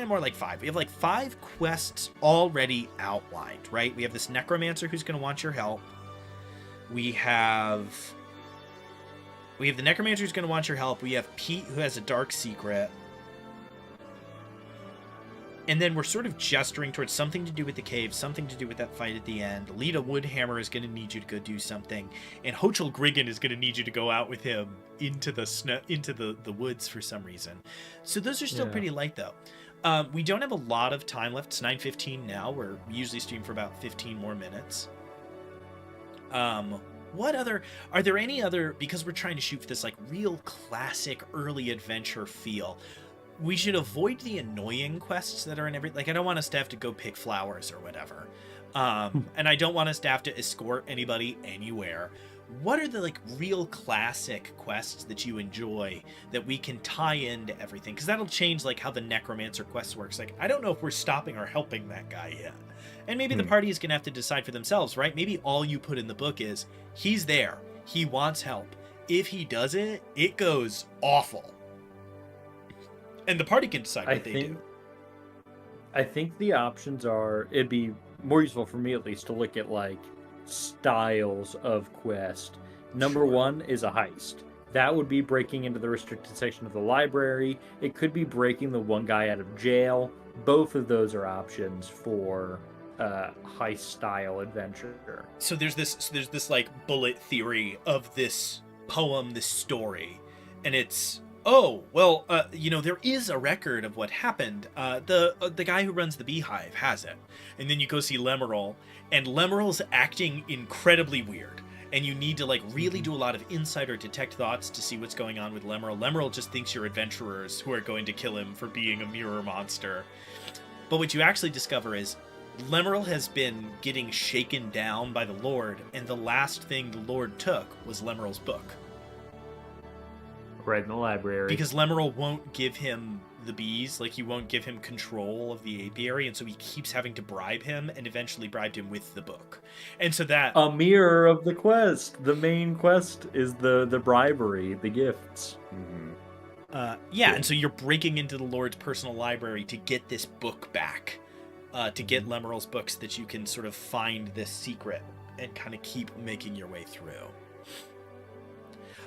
more like 5. We have like 5 quests already outlined, right? We have this necromancer who's going to want your help. We have the necromancer who's going to want your help. We have Pete, who has a dark secret. And then we're sort of gesturing towards something to do with the cave, something to do with that fight at the end. Lita Woodhammer is going to need you to go do something. And Hochul Griggan is going to need you to go out with him into the snow, into the woods for some reason. So those are still pretty light, though. We don't have a lot of time left. It's 9:15 now. We usually stream for about 15 more minutes. Are there any other, because we're trying to shoot for this like real classic early adventure feel, we should avoid the annoying quests that are in like, I don't want us to have to go pick flowers or whatever. And I don't want us to have to escort anybody anywhere. What are the like real classic quests that you enjoy that we can tie into everything? Because that'll change like how the necromancer quest works. Like, I don't know if we're stopping or helping that guy yet. And maybe the party is going to have to decide for themselves, right? Maybe all you put in the book is, he's there, he wants help. If he does it, it goes awful. And the party can decide what they do. I think the options are, it'd be more useful for me at least to look at like styles of quest. Number 1 is a heist. That would be breaking into the restricted section of the library. It could be breaking the one guy out of jail. Both of those are options for heist style adventure. So there's this like bullet theory of this poem, this story, and it's, oh, well, there is a record of what happened. The guy who runs the beehive has it. And then you go see Lemural, and Lemeral's acting incredibly weird. And you need to, like, really do a lot of insight or detect thoughts to see what's going on with Lemural. Lemural just thinks you're adventurers who are going to kill him for being a mirror monster. But what you actually discover is Lemural has been getting shaken down by the Lord, and the last thing the Lord took was Lemeral's book. Right in the library. Because Lemural won't give him the bees, like he won't give him control of the apiary, and so he keeps having to bribe him, and eventually bribed him with the book. And so that... a mirror of the quest. The main quest is the bribery, the gifts. And so you're breaking into the Lord's personal library to get this book back. To get Lemeral's books, so that you can sort of find this secret and kind of keep making your way through.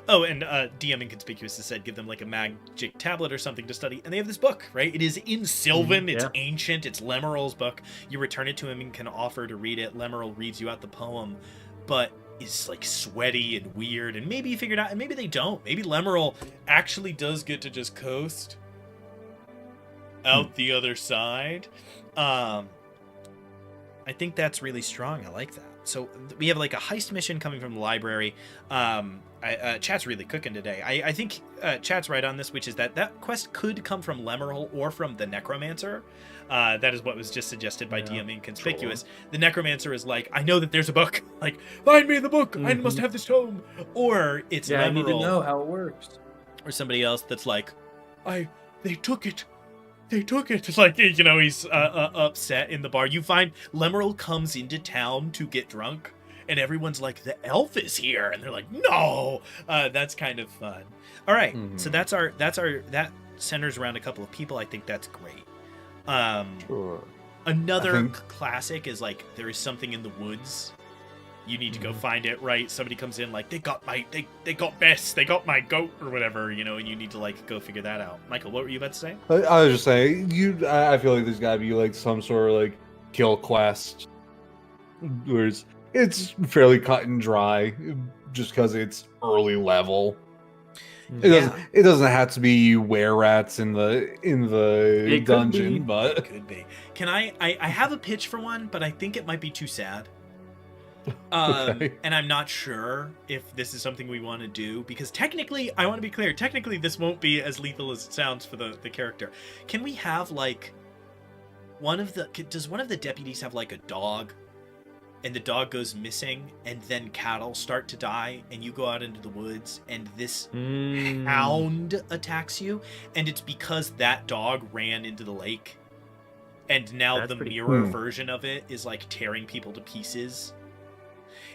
Oh, and DM Inconspicuous has said give them like a magic tablet or something to study, and they have this book, right? It is in Sylvan, it's ancient, it's Lemeral's book. You return it to him and can offer to read it. Lemural reads you out the poem, but it's like sweaty and weird, and maybe you figured out, and maybe they don't. Maybe Lemural actually does get to just coast out the other side. I think that's really strong. I like that. So we have like a heist mission coming from the library. Chat's really cooking today. I think Chat's right on this, which is that quest could come from Lemural or from the Necromancer. That is what was just suggested by DM Inconspicuous. Sure. The Necromancer is like, I know that there's a book. Like, find me the book. I must have this tome. Or it's Lemural. I need to know how it works. Or somebody else that's like, they took it. They took it. It's like, he's upset in the bar. You find Lemural comes into town to get drunk, and everyone's like, the elf is here. And they're like, no. That's kind of fun. All right. So that centers around a couple of people. I think that's great. Sure. Another classic is like, there is something in the woods. You need to go find it, right? Somebody comes in like, they got Bess, they got my goat or whatever, and you need to like go figure that out. Michael, what were you about to say? I was just saying, I feel like there's gotta be like some sort of like kill quest where it's fairly cut and dry just because it's early level. It doesn't have to be were rats in the dungeon, but it could be. Can I have a pitch for one, but I think it might be too sad. Okay. And I'm not sure if this is something we want to do, because technically, I want to be clear, technically this won't be as lethal as it sounds for the character. Can we have like does one of the deputies have like a dog, and the dog goes missing, and then cattle start to die, and you go out into the woods, and this hound attacks you, and it's because that dog ran into the lake, and now the mirror version of it is like tearing people to pieces.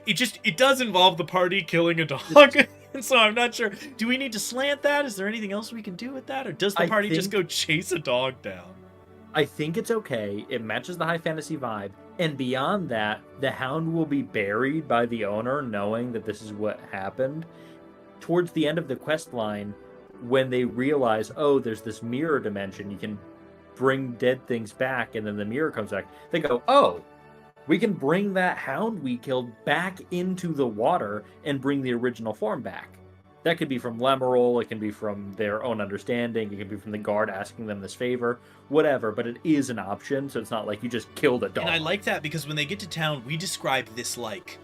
It does involve the party killing a dog, and so I'm not sure. Do we need to slant that? Is there anything else we can do with that? Or does the party just go chase a dog down? I think it's okay. It matches the high fantasy vibe. And beyond that, the hound will be buried by the owner, knowing that this is what happened. Towards the end of the quest line, when they realize, oh, there's this mirror dimension, you can bring dead things back, and then the mirror comes back, they go, oh, we can bring that hound we killed back into the water and bring the original form back. That could be from Lemural, it can be from their own understanding, it can be from the guard asking them this favor, whatever, but it is an option, so it's not like you just killed a dog. And I like that, because when they get to town, we describe this, like,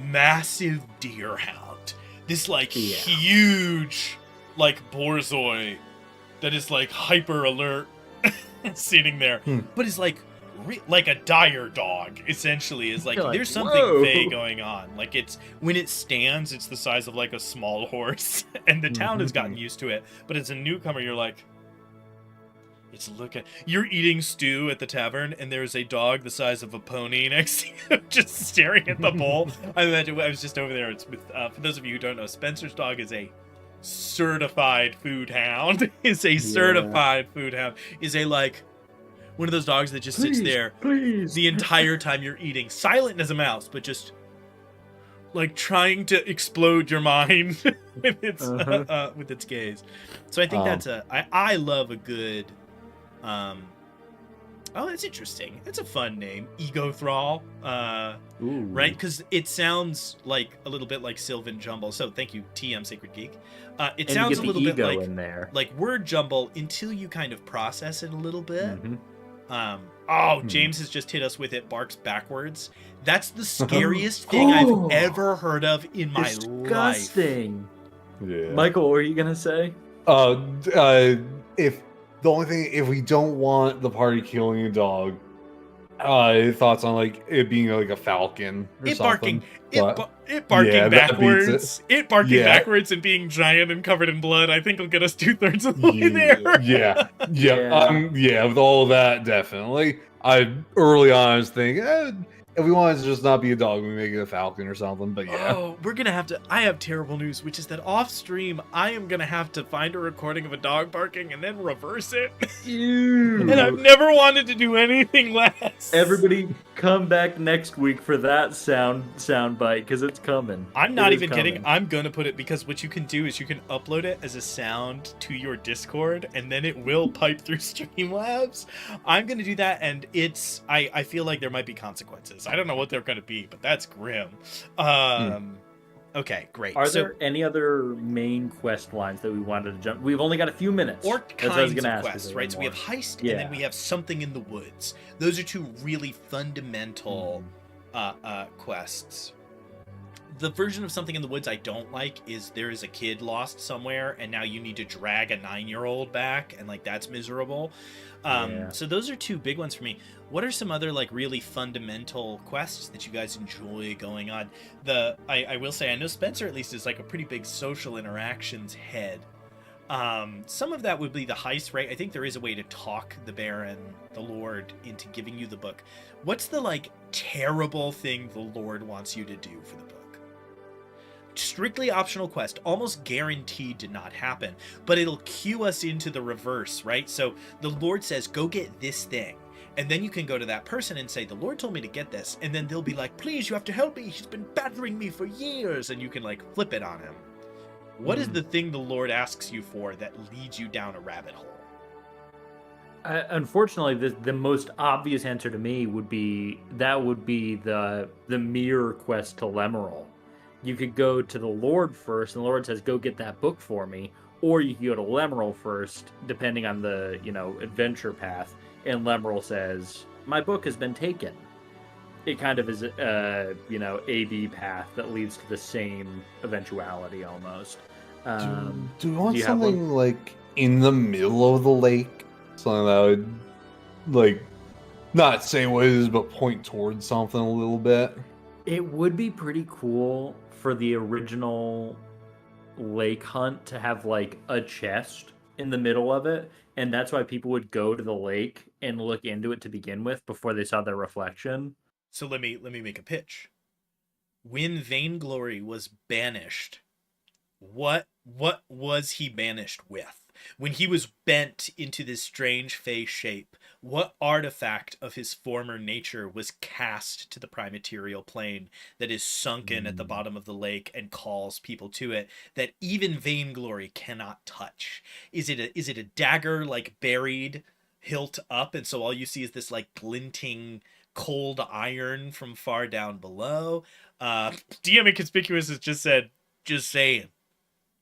massive deer hound. This, like, huge, like, borzoi that is, like, hyper alert sitting there, but is, like a dire dog, essentially, is like there's something vague going on. Like, it's when it stands, it's the size of like a small horse, and the town has gotten used to it, but as a newcomer, you're like, you're eating stew at the tavern, and there's a dog the size of a pony next to you just staring at the bowl. I was just over there. It's with for those of you who don't know, Spencer's dog is a certified food hound. Is a like one of those dogs that just sits there the entire time you're eating, silent as a mouse, but just like trying to explode your mind with its gaze. So I think that's I love a good Oh, that's interesting. That's a fun name. Ego Thrall. Ooh. Right? Because it sounds like a little bit like Sylvan Jumble. So thank you, TM Sacred Geek. It And sounds you a get the little bit ego like in there. word jumble until you kind of process it a little bit. Mm-hmm. James has just hit us with it. Barks backwards. That's the scariest thing I've ever heard of in my life. Disgusting. Yeah. Michael, what were you gonna say? If the only thing, if we don't want the party killing a dog, thoughts on like it being like a falcon or something. It barking yeah, that beats backwards. It barking Yeah. backwards and being giant and covered in blood. I think will get us 2/3 of the way there. Yeah, with all of that, definitely. Early on I was thinking, if we wanted to just not be a dog, we make it a falcon or something. But yeah. Oh, we're gonna have to. I have terrible news, which is that off stream, I am gonna have to find a recording of a dog barking and then reverse it. Ew. And I've never wanted to do anything less. Everybody, come back next week for that sound bite because it's coming. I'm not It is even kidding. coming. I'm gonna put it because what you can do is you can upload it as a sound to your Discord, and then it will pipe through Streamlabs. I'm gonna do that, and it's. I feel like there might be consequences. I don't know what they're gonna be, but that's grim. Okay, great. Are there any other main quest lines that we wanted to jump? We've only got a few minutes. Or That's what I was kinds gonna of ask, is quests, there right? So we more? have heist, Yeah. and then we have something in the woods. Those are two really fundamental quests. The version of something in the woods I don't like is there is a kid lost somewhere, and now you need to drag a 9-year-old back, and like that's miserable. Yeah. So those are two big ones for me. What are some other like really fundamental quests that you guys enjoy going on? I will say I know Spencer at least is like a pretty big social interactions head. Some of that would be the heist, right? I think there is a way to talk the Baron, the Lord, into giving you the book. What's the like terrible thing the Lord wants you to do for the book? Strictly optional quest, almost guaranteed to not happen, but it'll cue us into the reverse, right? So the Lord says, go get this thing. And then you can go to that person and say, the Lord told me to get this. And then they'll be like, please, you have to help me. He's been battering me for years. And you can like flip it on him. What is the thing the Lord asks you for that leads you down a rabbit hole? Unfortunately, the most obvious answer to me would be the mirror quest to Lemuel. You could go to the Lord first, and the Lord says, "Go get that book for me," or you could go to Lemuel first, depending on the adventure path. And Lemuel says, "My book has been taken." It kind of is A/B path that leads to the same eventuality almost. Do we want do you have something like in the middle of the lake? Something that would like not say what it is, but point towards something a little bit. It would be pretty cool for the original lake hunt to have like a chest in the middle of it, and that's why people would go to the lake and look into it to begin with before they saw their reflection. So let me make a pitch. When Vainglory was banished, what was he banished with? When he was bent into this strange fey shape, what artifact of his former nature was cast to the primaterial plane that is sunken at the bottom of the lake and calls people to it that even Vainglory cannot touch? Is it a dagger like buried hilt up, and so all you see is this like glinting cold iron from far down below? DM Inconspicuous has just said, just saying,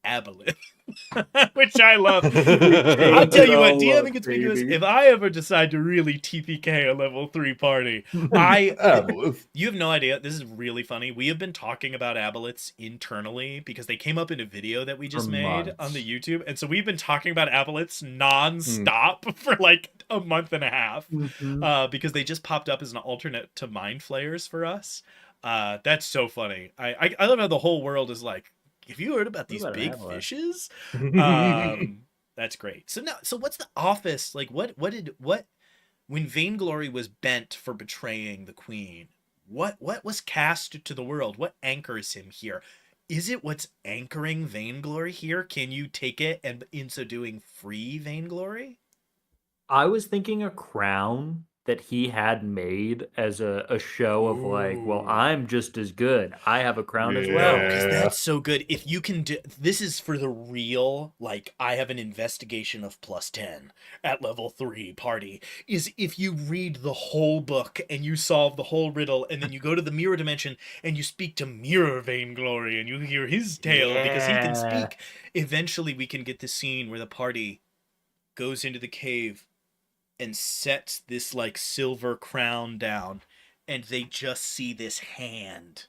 aboleth. Which I love. I'll tell you what, DM Inconspicuous, if I ever decide to really TPK a level 3 party, Aboleth. you have no idea. This is really funny. We have been talking about aboleths internally because they came up in a video that we just For made months. on the YouTube. And so we've been talking about aboleths non-stop for like a month and a half because they just popped up as an alternate to Mind Flayers for us. That's so funny. I love how the whole world is like, have you heard about these What about big aboleth? fishes? That's great. So what's the office like? What when Vainglory was bent for betraying the queen? What was cast to the world? What anchors him here? Is it what's anchoring Vainglory here? Can you take it and in so doing free Vainglory? I was thinking a crown that he had made as a show of like, well, Ooh. I'm just as good. I have a crown as No, well. because Yeah. that's so good. If you can do this is for the real, like I have an investigation of +10 at level 3 party, is if you read the whole book and you solve the whole riddle and then you go to the mirror dimension and you speak to Mirror Vainglory and you hear his tale because he can Yeah. speak. Eventually we can get the scene where the party goes into the cave and sets this like silver crown down and they just see this hand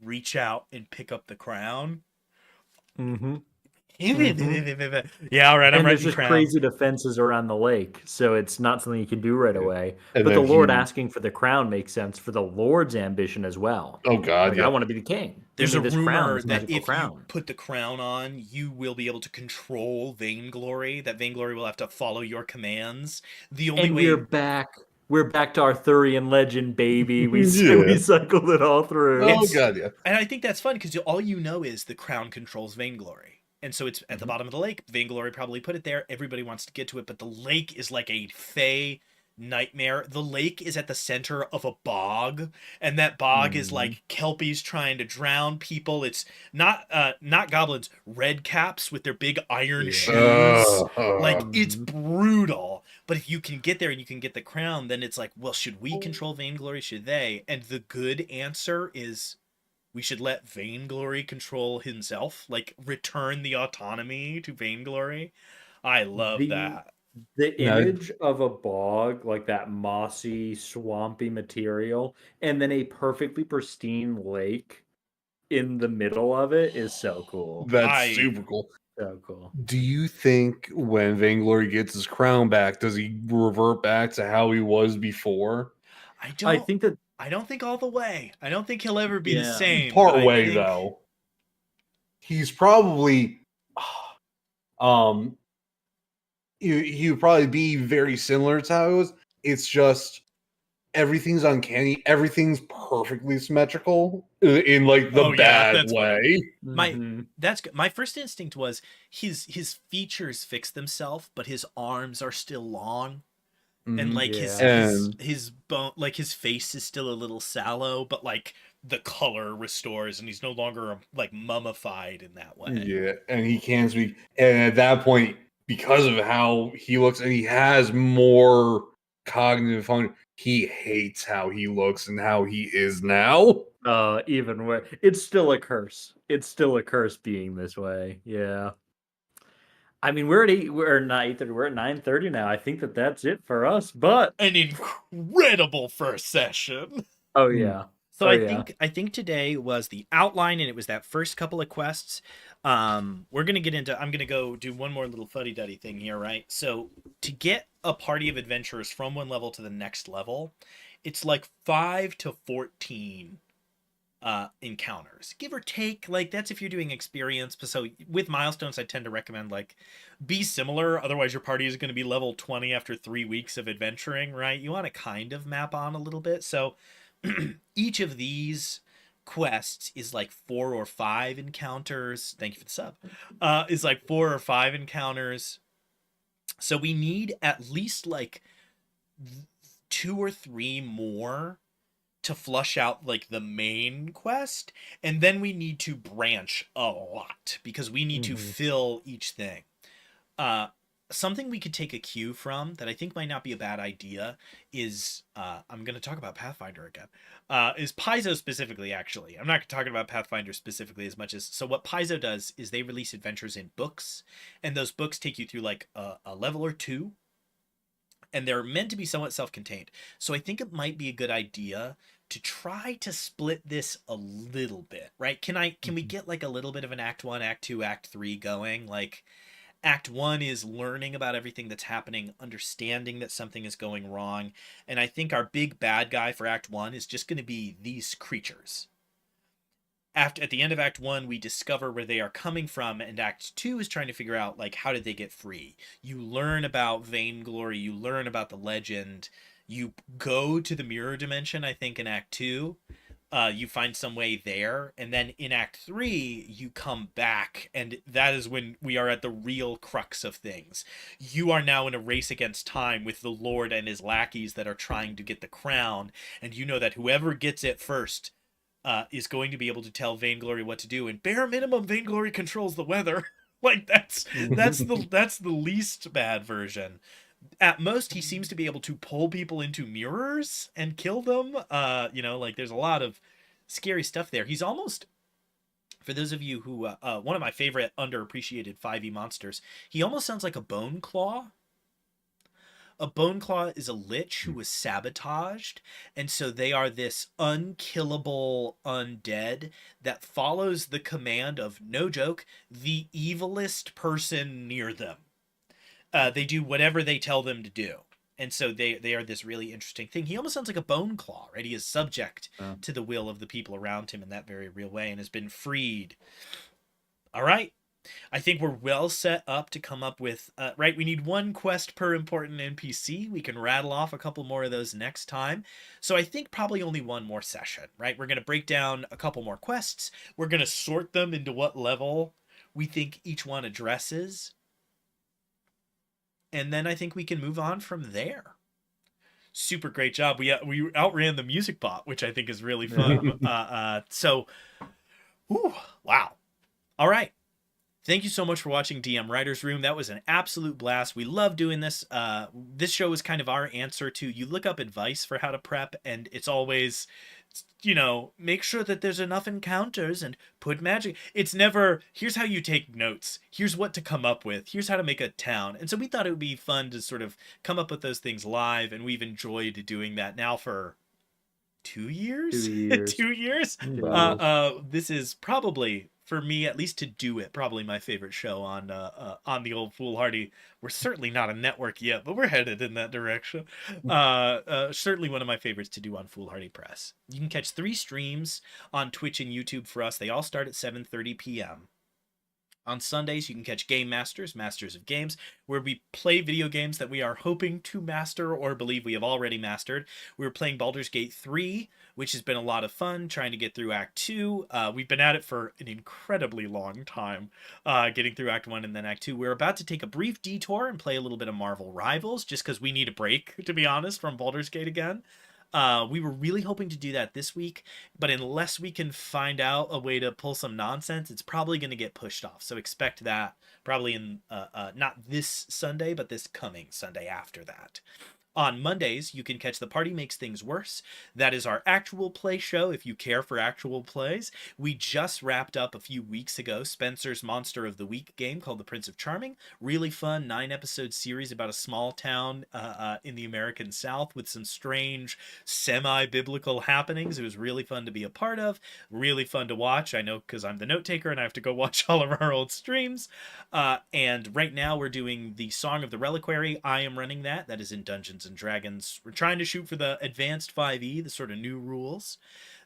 reach out and pick up the crown. Mm-hmm. Yeah, all right, I'm And there's writing just crown. crazy defenses around the lake, so it's not something you can do right away. And But the then Lord he, asking for the crown makes sense for the Lord's ambition as well. oh god, Like, I yeah, want to be the king. Give There's me a this crown, rumor this that magical if you crown. put the crown on, you will be able to control Vainglory. That Vainglory will have to follow your commands. The only And we're way back. We're back to Arthurian legend, baby. We Yeah. cycled it all through. Oh it's, god, yeah. and I think that's fun because all you know is the crown controls Vainglory. And so it's at the Mhm. bottom of the lake. Vainglory probably put it there. Everybody wants to get to it, but the lake is like a fey nightmare. The lake is at the center of a bog, and that bog is like kelpies trying to drown people. It's not goblins, red caps with their big iron Yeah. shoes. Like it's Mhm. brutal. But if you can get there and you can get the crown, then it's like, well, should we control Vainglory? Should they? And the good answer is we should let Vainglory control himself, like return the autonomy to Vainglory. I love The that. the No, image of a bog, like that mossy, swampy material, and then a perfectly pristine lake in the middle of it is so cool. that's I super cool. So cool. Do you think when Vainglory gets his crown back, does he revert back to how he was before? I I don't think that I don't think all the way. I don't think he'll ever be the yeah. same. But Part I way think though, he's probably, um, he would probably be very similar to how it was. It's just everything's uncanny. Everything's perfectly symmetrical in like the Oh yeah, bad that's funny. way. My Mhm. that's good. My first instinct was his features fix themselves, but his arms are still long. And Mhm. like Yeah. his bone, like his face is still a little sallow, but like the color restores and he's no longer like mummified in that way. Yeah, and he can speak. And at that point, because of how he looks, and he has more cognitive function, he hates how he looks and how he is now. Even way. It's still a curse. It's still a curse being this way. Yeah. I mean, we're at 8, we're not 8:30, we're at 9:30 now. I think that that's it for us, but An incredible first session. oh Hmm. yeah. So Oh I yeah. think today was the outline and it was that first couple of quests. We're gonna get into I'm gonna go do one more little fuddy-duddy thing here, right? So to get a party of adventurers from one level to the next level, it's like 5 to 14 encounters, give or take. Like that's if you're doing experience. So with milestones I tend to recommend like be similar, otherwise your party is going to be level 20 after 3 weeks of adventuring, right? You want to kind of map on a little bit. So each of these quests is like 4 or 5 encounters. Thank you for the sub. Is like 4 or 5 encounters. So we need at least like 2 or 3 more to flush out like the main quest, and then we need to branch a lot because we need to Mhm. fill each thing. uh Something we could take a cue from that I think might not be a bad idea is I'm going to talk about Pathfinder again. Is Paizo specifically. Actually, I'm not talking about Pathfinder specifically as much as, so what Paizo does is they release adventures in books, and those books take you through like a level or two, and they're meant to be somewhat self-contained. So I think it might be a good idea to try to split this a little bit, right? Can we get like a little bit of an act 1, act 2, act 3 going? Like act 1 is learning about everything that's happening, understanding that something is going wrong, and I think our big bad guy for act 1 is just going to be these creatures. After at the end of act 1 we discover where they are coming from, and act 2 is trying to figure out like how did they get free. You learn about Vainglory, you learn about the legend, you go to the mirror dimension I think in act 2, You find some way there, and then in Act 3 you come back, and that is when we are at the real crux of things. You are now in a race against time with the Lord and his lackeys that are trying to get the crown, and you know that whoever gets it first is going to be able to tell Vainglory what to do, and bare minimum Vainglory controls the weather. Like that's the least bad version. At most he seems to be able to pull people into mirrors and kill them. Like there's a lot of scary stuff there. He's almost, for those of you who one of my favorite underappreciated 5e monsters, he almost sounds like a bone claw. A bone claw is a lich who was sabotaged, and so they are this unkillable undead that follows the command of, no joke, the evilest person near them. They do whatever they tell them to do. And so they are this really interesting thing. He almost sounds like a bone claw, right? He is subject to the will of the people around him in that very real way and has been freed. All right. I think we're well set up to come up with, right, we need one quest per important NPC. We can rattle off a couple more of those next time. So I think probably only one more session, right? We're going to break down a couple more quests. We're going to sort them into what level we think each one addresses. And then I think we can move on from there. Super great job. We outran the music bot, which I think is really fun. Wow. All right. Thank you so much for watching DM Writer's Room. That was an absolute blast. We love doing this. This show is kind of our answer to, you look up advice for how to prep, and it's always, make sure that there's enough encounters and put magic. It's never, here's how you take notes. Here's what to come up with. Here's how to make a town. And so we thought it would be fun to sort of come up with those things live, and we've enjoyed doing that now for 2 years? 2 years. 2 years? Wow. This is probably, for me, at least to do it, probably my favorite show on the old Foolhardy. We're certainly not a network yet, but we're headed in that direction. Certainly one of my favorites to do on Foolhardy Press. You can catch 3 streams on Twitch and YouTube for us. They all start at 7:30 p.m. On Sundays, you can catch Game Masters, Masters of Games, where we play video games that we are hoping to master or believe we have already mastered. We were playing Baldur's Gate 3, which has been a lot of fun, trying to get through Act 2. We've been at it for an incredibly long time, getting through Act 1 and then Act 2. We're about to take a brief detour and play a little bit of Marvel Rivals, just because we need a break, to be honest, from Baldur's Gate again. We were really hoping to do that this week, but unless we can find out a way to pull some nonsense, it's probably going to get pushed off. So expect that probably in not this Sunday, but this coming Sunday after that. On Mondays, you can catch The Party Makes Things Worse. That is our actual play show, if you care for actual plays. We just wrapped up a few weeks ago Spencer's Monster of the Week game called The Prince of Charming. Really fun 9-episode series about a small town in the American South with some strange semi-biblical happenings. It was really fun to be a part of, really fun to watch. I know because I'm the note taker and I have to go watch all of our old streams. And right now we're doing the Song of the Reliquary. I am running that. That is in Dungeons and Dragons. We're trying to shoot for the advanced 5e, the sort of new rules.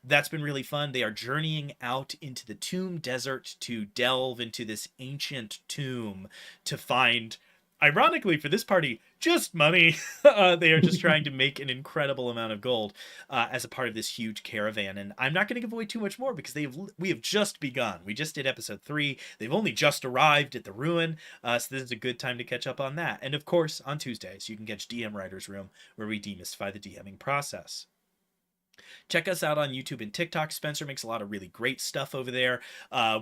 That's been really fun. They are journeying out into the tomb desert to delve into this ancient tomb to find, ironically for this party, just money. They are just trying to make an incredible amount of gold as a part of this huge caravan. And I'm not going to give away too much more because we have just begun. We just did episode 3. They've only just arrived at the ruin. So this is a good time to catch up on that. And of course, on Tuesdays, you can catch DM Writer's Room, where we demystify the DMing process. Check us out on YouTube and TikTok. Spencer makes a lot of really great stuff over there.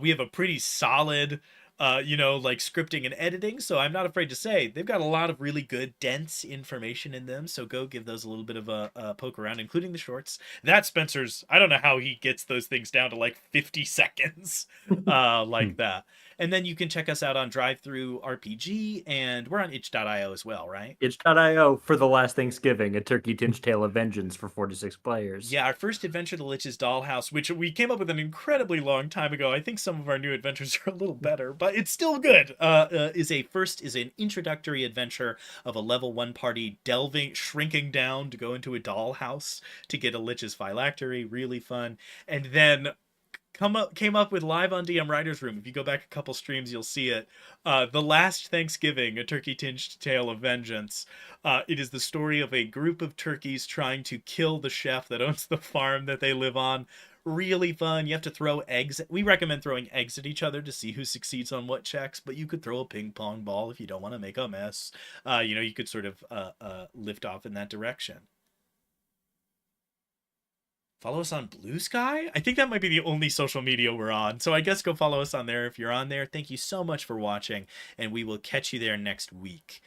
We have a pretty solid scripting and editing, so I'm not afraid to say they've got a lot of really good, dense information in them, so go give those a little bit of a poke around, including the shorts. That Spencer's, I don't know how he gets those things down to like 50 seconds, like that. And then you can check us out on Drive-Thru RPG, and we're on itch.io as well, right? Itch.io for The Last Thanksgiving, a turkey-tinged tale of vengeance for 4 to 6 players. Yeah, our first adventure, The Lich's Dollhouse, which we came up with an incredibly long time ago. I think some of our new adventures are a little better, but it's still good. Is an introductory adventure of a level 1 party shrinking down to go into a dollhouse to get a Lich's phylactery. Really fun. And then came up with live on DM Writer's Room. If you go back a couple streams, you'll see it. The Last Thanksgiving, a turkey-tinged tale of vengeance. It is the story of a group of turkeys trying to kill the chef that owns the farm that they live on. really fun. You have to throw eggs. We recommend throwing eggs at each other to see who succeeds on what checks, but you could throw a ping pong ball if you don't want to make a mess. You could sort of lift off in that direction. Follow us on Blue Sky? I think that might be the only social media we're on. So I guess go follow us on there if you're on there. Thank you so much for watching, and we will catch you there next week.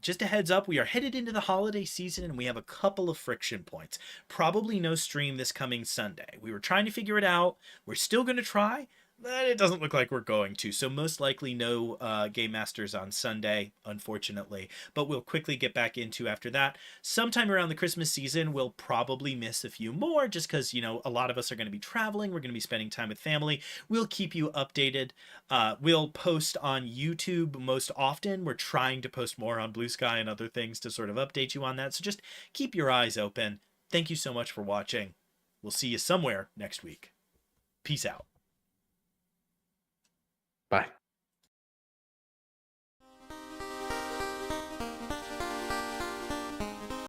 Just a heads up, we are headed into the holiday season and we have a couple of friction points. Probably no stream this coming Sunday. We were trying to figure it out. We're still going to try, but it doesn't look like we're going to. So most likely no Game Masters on Sunday, unfortunately. But we'll quickly get back into after that. Sometime around the Christmas season, we'll probably miss a few more just because, a lot of us are going to be traveling. We're going to be spending time with family. We'll keep you updated. We'll post on YouTube most often. We're trying to post more on Blue Sky and other things to sort of update you on that. So just keep your eyes open. Thank you so much for watching. We'll see you somewhere next week. Peace out. Bye.